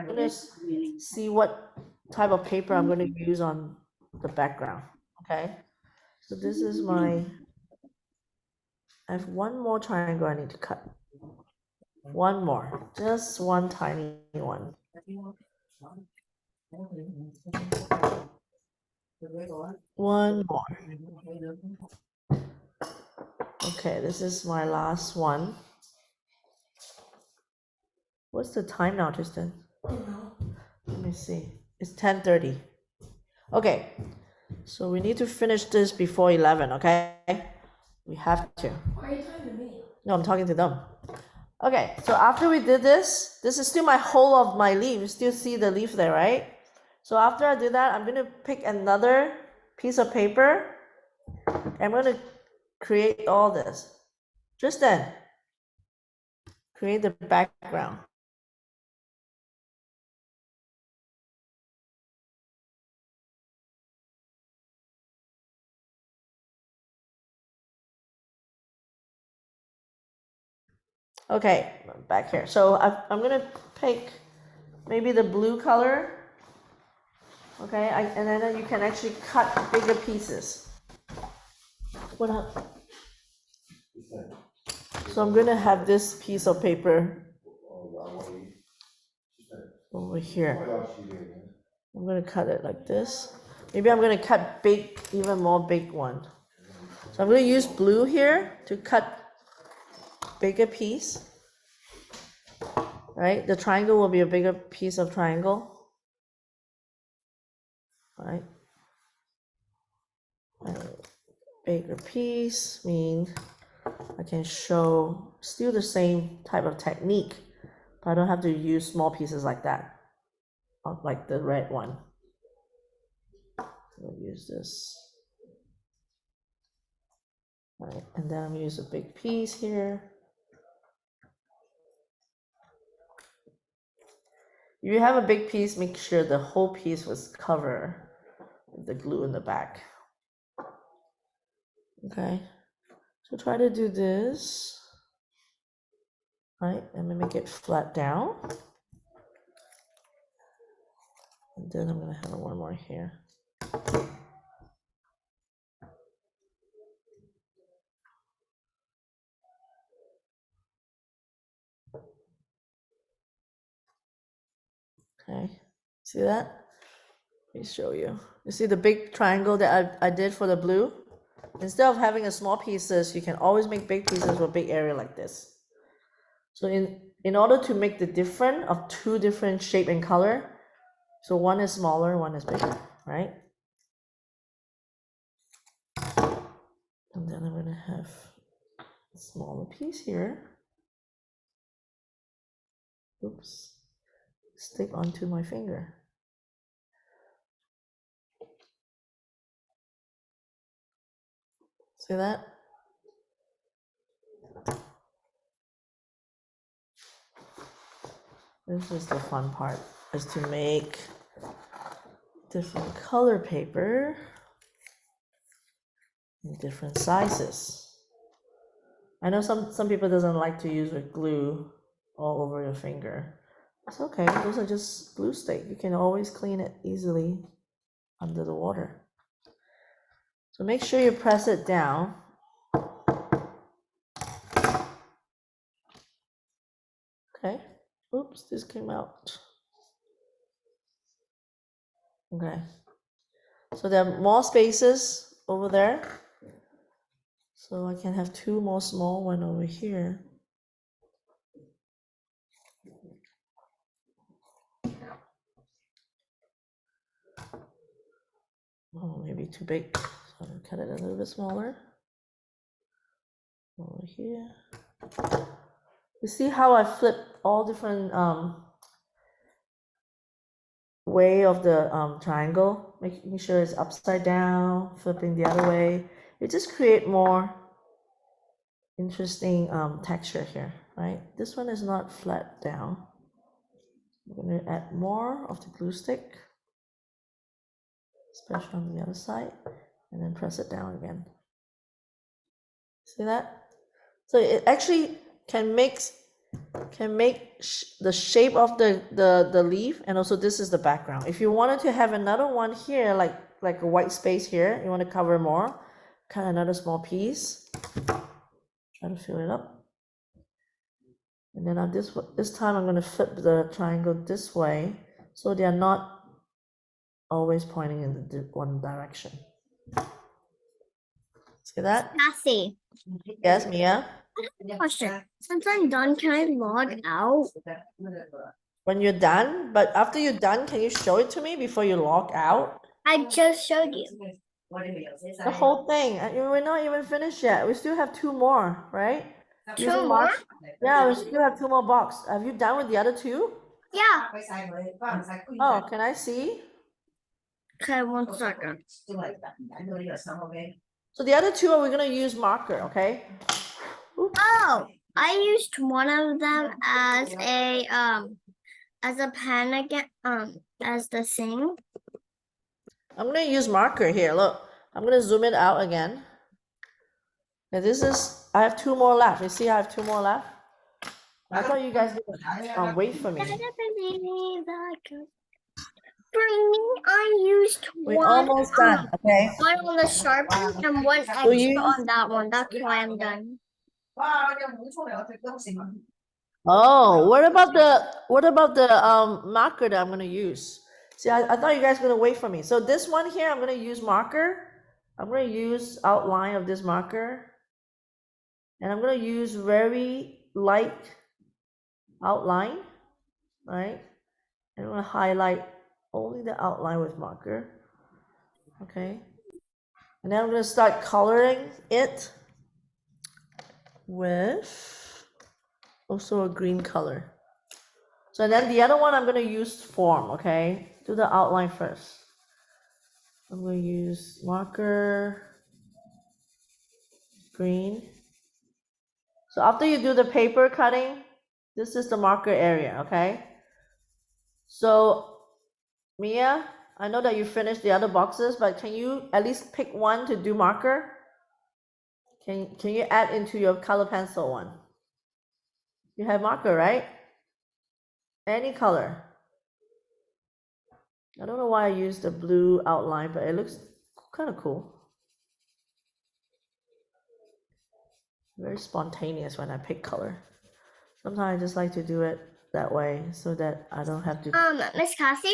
Let's see what type of paper I'm going to use on the background. Okay, so this is my. I have one more triangle I need to cut. One more, just one tiny one. One more. Okay, this is my last one. What's the time now, Tristan? Let me see. It's 10:30. Okay, so we need to finish this before 11, okay? We have to. Why are you talking to me? No, I'm talking to them. Okay, so after we did this is still my whole of my leaf. You still see the leaf there, right? So after I do that, I'm going to pick another piece of paper. I'm going to create all this. Tristan, create the background. Okay, back here. So I'm gonna pick maybe the blue color. Okay, and then you can actually cut bigger pieces. What up? So I'm gonna have this piece of paper over here. I'm gonna cut it like this. Maybe I'm gonna cut big, even more big one. So I'm gonna use blue here to cut bigger piece. Right, the triangle will be a bigger piece of triangle. Right. Bigger piece means I can show still the same type of technique, but I don't have to use small pieces like that, like the red one. I'll use this. Right, and then I'm gonna use a big piece here. If you have a big piece, make sure the whole piece was covered with the glue in the back. Okay, so try to do this. Right, and then make it flat down. And then I'm gonna have one more here. Okay, see that? Let me show you. You see the big triangle that I did for the blue? Instead of having a small pieces, you can always make big pieces for a big area like this. So in order to make the difference of two different shape and color, so one is smaller, one is bigger, right? And then I'm gonna have a smaller piece here. Oops, stick onto my finger. See that? This is the fun part, is to make different color paper in different sizes. I know some people doesn't like to use with glue all over your finger. It's okay, those are just glue stick. You can always clean it easily under the water. So make sure you press it down. Okay, oops, this came out. Okay, so there are more spaces over there. So I can have two more small one over here. Oh, maybe too big. So I'll cut it a little bit smaller. Over here. You see how I flip all different way of the triangle, making sure it's upside down, flipping the other way. It just create more interesting texture here, right? This one is not flat down. I'm going to add more of the glue stick, especially on the other side, and then press it down again. See that? So it actually can make the shape of the leaf, and also this is the background. If you wanted to have another one here, like a white space here, you want to cover more, cut another small piece, try to fill it up. And then on this time I'm going to flip the triangle this way, so they are not always pointing in the one direction. See that? Cassie, Yes, Mia? question. Since I'm done, can I log out? When you're done, but after you're done, can you show it to me before you log out? I just showed you. The whole thing. We're not even finished yet. We still have two more, right? Two more? Yeah, we still have two more boxes. Have you done with the other two? Yeah. Oh, can I see? Okay, 1 second. So the other two are we gonna use marker, okay? Oops. Oh, I used one of them as a pen again, as the thing. I'm gonna use marker here. Look, I'm gonna zoom it out again. Now this is, I have two more left. You see I have two more left? I thought you guys didn't wait for me. For me, I used We're one almost done, okay? one on the Sharpie and one extra you- on that one. That's why I'm done. Oh, what about the marker that I'm gonna use? See, I thought you guys were gonna wait for me. So this one here, I'm gonna use marker. I'm gonna use outline of this marker. And I'm gonna use very light outline, right? And I'm gonna highlight only the outline with marker. Okay. And then I'm gonna start coloring it with also a green color. So then the other one I'm gonna use form, okay? Do the outline first. I'm gonna use marker, green. So after you do the paper cutting, this is the marker area, okay? So Mia, I know that you finished the other boxes, but can you at least pick one to do marker? Can you add into your color pencil one? You have marker, right? Any color. I don't know why I used the blue outline, but it looks kind of cool. Very spontaneous when I pick color. Sometimes I just like to do it that way so that I don't have to. Miss Cassie.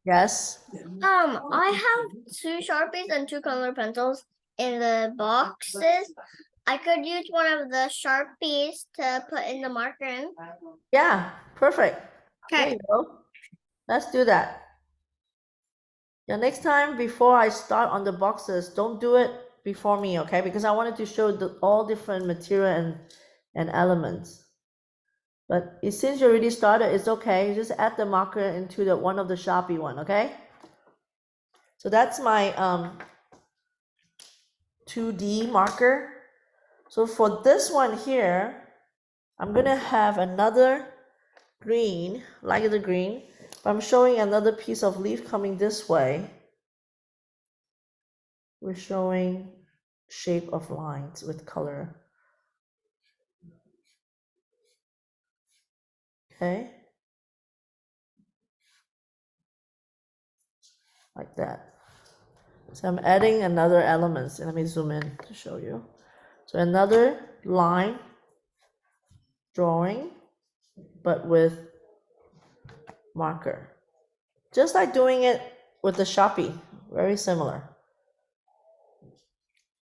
Yes. I have 2 Sharpies and 2 color pencils in the boxes. I could use one of the Sharpies to put in the marker in. Yeah, perfect. There Okay. you go. Let's do that. Yeah, next time before I start on the boxes, don't do it before me, okay? Because I wanted to show all different material and elements. But since you already started, it's okay. Just add the marker into the one of the Sharpie one, okay? So that's my 2D marker. So for this one here, I'm gonna have another green, like the green, but I'm showing another piece of leaf coming this way. We're showing shape of lines with color. Okay. Like that. So I'm adding another element. Let me zoom in to show you. So another line drawing, but with marker. Just like doing it with the Sharpie, very similar.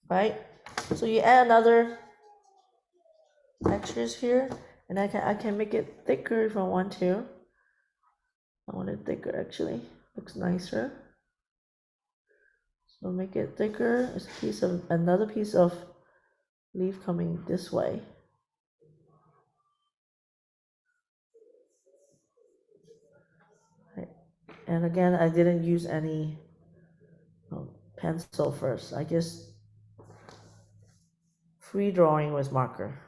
Right? So you add another textures here, and I can make it thicker if I want to. I want it thicker actually. Looks nicer. So make it thicker. It's a piece of another piece of leaf coming this way. Right. And again, I didn't use any pencil first. I just free drawing with marker.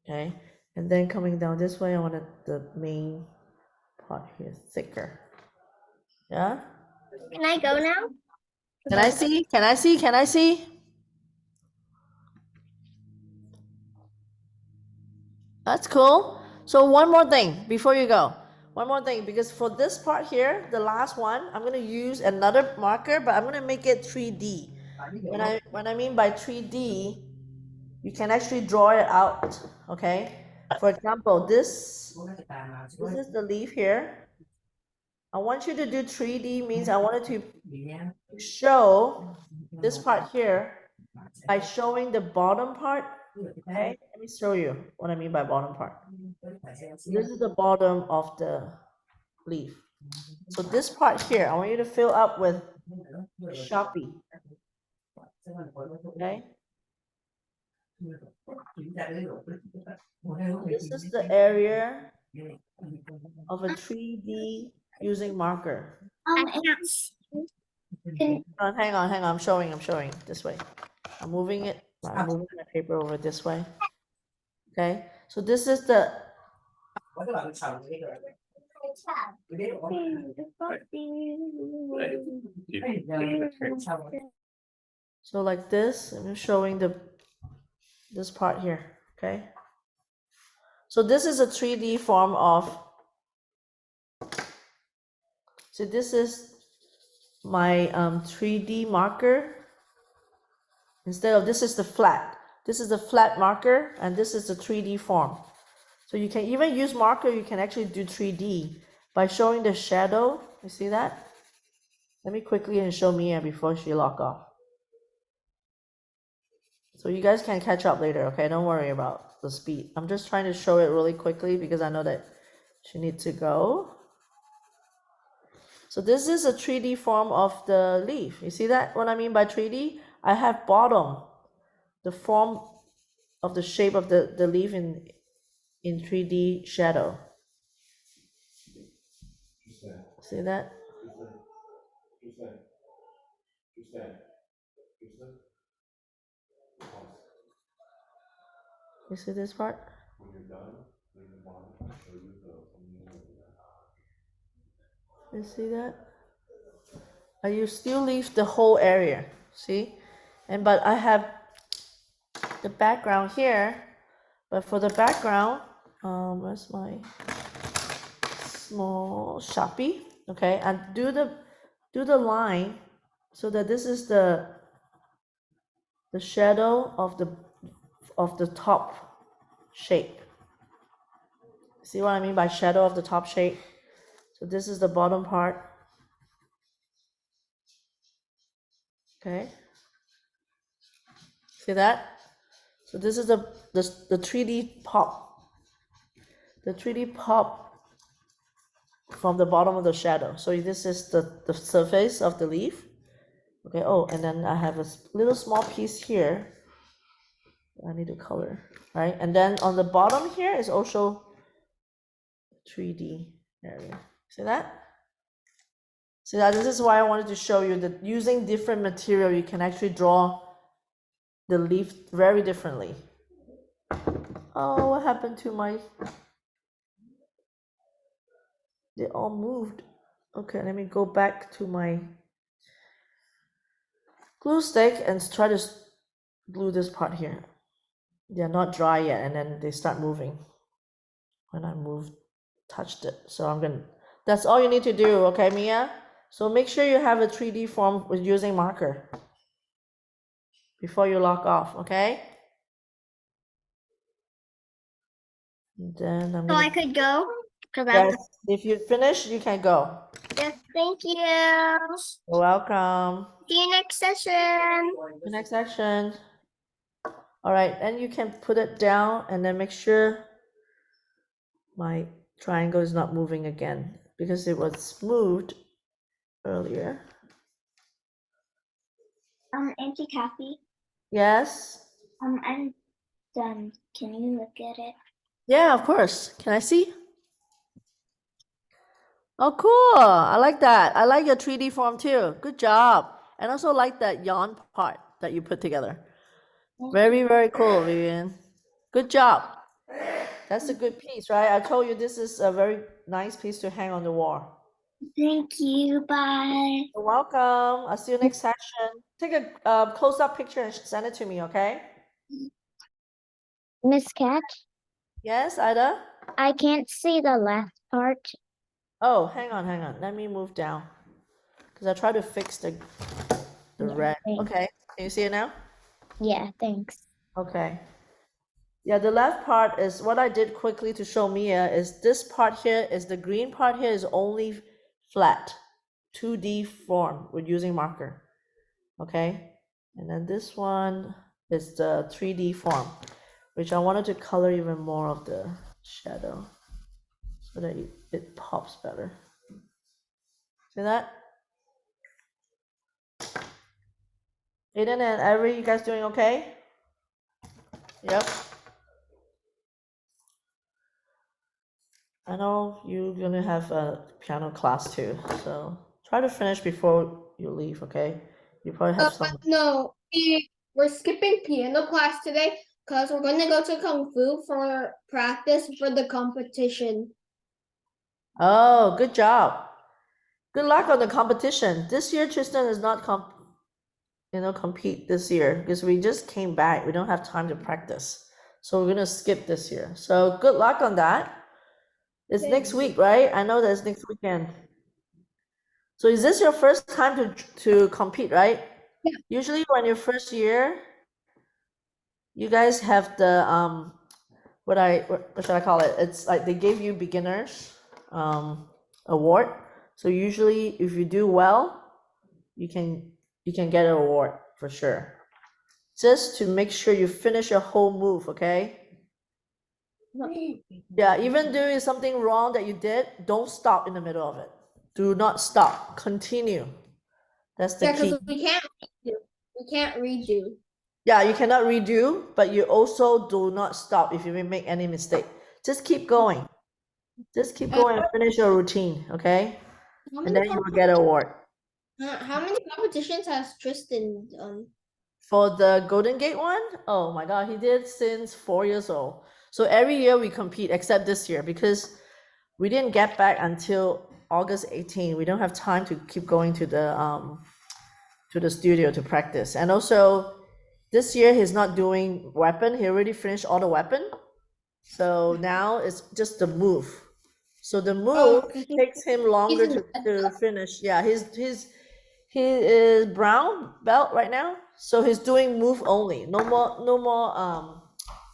Okay. And then coming down this way, I wanted the main part here thicker. Yeah. Can I go now? Can I see? Can I see? Can I see? That's cool. So one more thing before you go. One more thing, because for this part here, the last one, I'm gonna use another marker, but I'm gonna make it 3D. When I mean by 3D, you can actually draw it out. Okay. For example, this is the leaf here. I want you to do 3D means I wanted to show this part here by showing the bottom part. Okay, let me show you what I mean by bottom part. This is the bottom of the leaf. So this part here, I want you to fill up with Sharpie. Okay. This is the area of a 3D using marker. Yes. Hang on, I'm showing this way. I'm moving my paper over this way. Okay, so this is the so like this. I'm showing this part here. Okay, So this is a 3D form of, so this is my 3D marker. Instead of, this is the flat. This is the flat marker, and this is the 3D form. So you can even use marker, you can actually do 3D by showing the shadow. You see that? Let me quickly show Mia before she log off. So you guys can catch up later, okay? Don't worry about the speed. I'm just trying to show it really quickly because I know that she needs to go. So this is a 3D form of the leaf. You see that? What I mean by 3D? I have bottom, the form of the shape of the leaf in 3D shadow. See that? You see this part? You see that? And you still leave the whole area, see? And but I have the background here, but for the background, where's my small Sharpie? Okay, and do the line so that this is the shadow of the top shape. See what I mean by shadow of the top shape? So this is the bottom part. Okay. See that? So this is the 3D pop. The 3D pop from the bottom of the shadow. So this is the surface of the leaf. Okay, oh, and then I have a little small piece here. I need to color, right? And then on the bottom here is also 3D area. See that? See that? This is why I wanted to show you that using different material, you can actually draw the leaf very differently. Oh, what happened to my... They all moved. Okay, let me go back to my glue stick and try to glue this part here. They're not dry yet, and then they start moving when I touched it. So I'm gonna, that's all you need to do, okay, Mia? So make sure you have a 3D form with using marker before you log off, okay? And then I'm So I gonna, could go? Because yes, if you finish, you can go. yes, thank you. You're welcome. See you next session. The next section. All right, and you can put it down and then make sure my triangle is not moving again because it was moved earlier. Auntie Kathy, Yes. I'm done. Can you look at it? Yeah, of course. Can I see? Oh, cool. I like that. I like your 3D form too. Good job. And also like that yawn part that you put together. Very, very cool, Vivian. Good job. That's a good piece, right? I told you this is a very nice piece to hang on the wall. Thank you. Bye. You're welcome. I'll see you next session. Take a close-up picture and send it to me, okay? Miss Cat, Yes, Ida? I can't see the last part. Oh, hang on. Let me move down. Because I try to fix the Yeah, red. thanks. Okay, can you see it now? Yeah, thanks. Okay. Yeah, the left part is what I did quickly to show Mia is this part here is the green part here is only flat, 2D form with using marker. Okay, and then this one is the 3D form, which I wanted to color even more of the shadow so that it pops better. See that? Aiden and Avery, you guys doing okay? Yep. I know you're gonna have a piano class too, so try to finish before you leave, okay? You probably have some. No, we're skipping piano class today because we're gonna go to Kung Fu for practice for the competition. Oh, good job. Good luck on the competition. This year, Tristan is not compete this year because we just came back. We don't have time to practice. So we're gonna skip this year. So good luck on that. It's next Thanks. week, right? I know that's next weekend. So is this your first time to compete, right? Yeah. Usually when your first year, you guys have the what should I call it? It's like they gave you beginners award. So usually if you do well, you can get an award for sure. Just to make sure you finish your whole move, okay? Yeah, even doing something wrong that you did, don't stop in the middle of it. Do not stop. Continue. That's the Yeah, key. because we can't redo. We can't redo. Yeah, you cannot redo, but you also do not stop if you make any mistake. Just keep going. Just keep going and finish your routine, okay? How And many then you will get an award. how many competitions has Tristan done? For the Golden Gate one, oh my God, he did since 4 years old. So every year we compete except this year because we didn't get back until August 18. We don't have time to keep going to the studio to practice. And also this year he's not doing weapon. He already finished all the weapon. So now it's just the move. So the move takes him longer in to finish. Yeah, he is brown belt right now. So he's doing move only. No more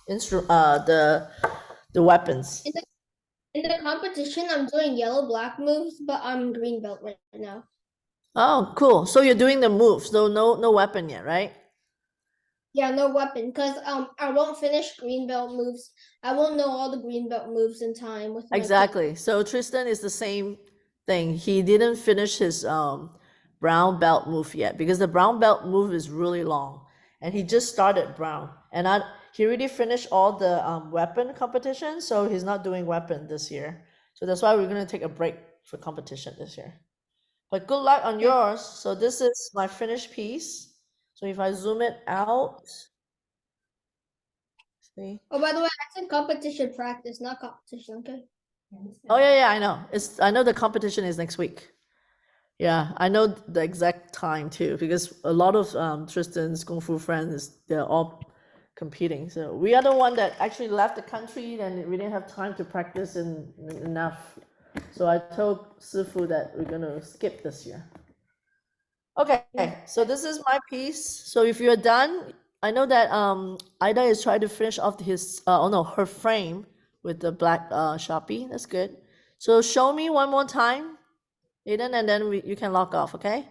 the weapons. In the competition, I'm doing yellow black moves, but I'm green belt right now. Oh, cool. So you're doing the moves, so no weapon yet, right? Yeah, no weapon, because I won't finish green belt moves. I won't know all the green belt moves in time with my Exactly. So Tristan is the same thing. He didn't finish his brown belt move yet because the brown belt move is really long, and he just started brown. And he already finished all the weapon competition, so he's not doing weapon this year. So that's why we're gonna take a break for competition this year. But good luck on yours. So this is my finished piece. So if I zoom it out, see. Oh, by the way, I said competition practice, not competition. Okay. Oh yeah, I know. I know the competition is next week. Yeah, I know the exact time too because a lot of Tristan's kung fu friends they're all competing. So we are the one that actually left the country and we didn't have time to practice enough. So I told Sifu that we're gonna skip this year. Okay, so this is my piece. So if you're done, I know that Ida is trying to finish off her frame with the black Sharpie. That's good. So show me one more time, Aiden, and then you can log off, okay?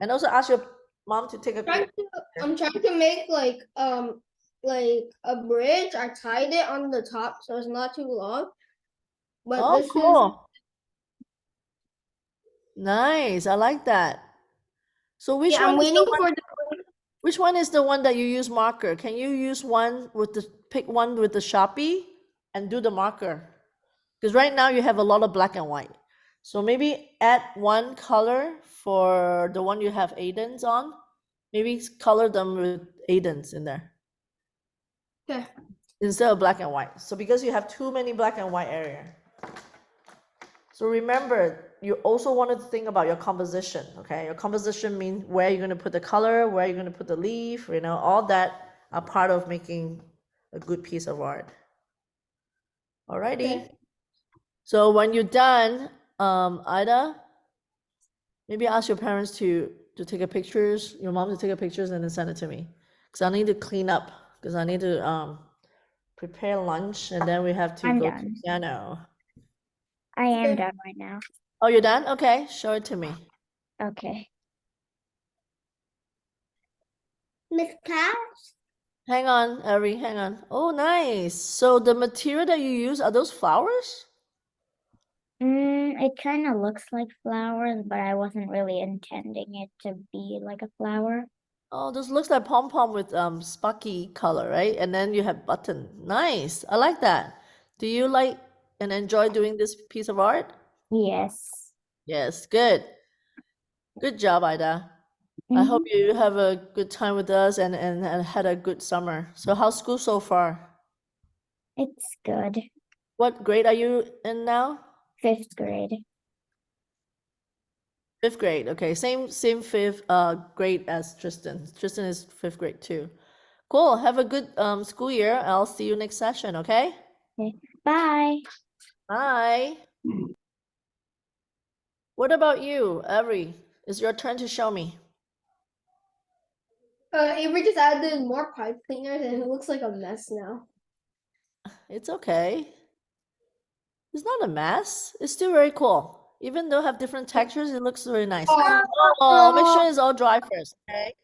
And also ask your mom to take a picture. I'm trying to make like a bridge. I tied it on the top so it's not too long. But Oh, this is cool. Nice. I like that. So which yeah, one I'm is waiting the for one, the which one is the one that you use marker? Can you use pick one with the Sharpie and do the marker? Because right now you have a lot of black and white. So maybe add one color for the one you have Aiden's on. Maybe color them with Aiden's in there okay. instead of black and white. So because you have too many black and white area. So remember, you also wanted to think about your composition, okay? Your composition means where you're going to put the color, where you're going to put the leaf, all that are part of making a good piece of art. Alrighty. Okay. So when you're done, Ida, maybe ask your parents to take a pictures, your mom to take a pictures and then send it to me. Because I need to clean up, because I need to prepare lunch and then we have to I'm go done. to piano. I am Okay. done right now. Oh, you're done? Okay, show it to me. Okay. Miss Cat? Hang on, Ari, hang on. Oh, nice. So the material that you use, are those flowers? It kind of looks like flowers, but I wasn't really intending it to be like a flower. Oh, this looks like pom-pom with sparky color, right? And then you have button. Nice. I like that. Do you like and enjoy doing this piece of art? Yes. Yes, good. Good job, Ida. I hope you have a good time with us and had a good summer. So how's school so far? It's good. What grade are you in now? 5th grade. 5th grade. Okay, same fifth grade as Tristan. Tristan is 5th grade too. Cool. Have a good school year. I'll see you next session, okay? Bye. Bye. What about you, Avery? It's your turn to show me. Avery just added more pipe cleaners and it looks like a mess now. It's okay. It's not a mess. It's still very cool. Even though have different textures, it looks very nice. Oh, make sure it's all dry first, okay?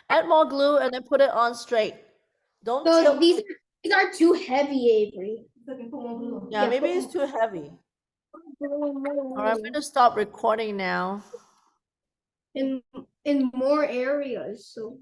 Add more glue and then put it on straight. Don't So tilt. these are too heavy, Avery. Yeah, maybe it's too heavy. All right, I'm gonna stop recording now. In more areas. So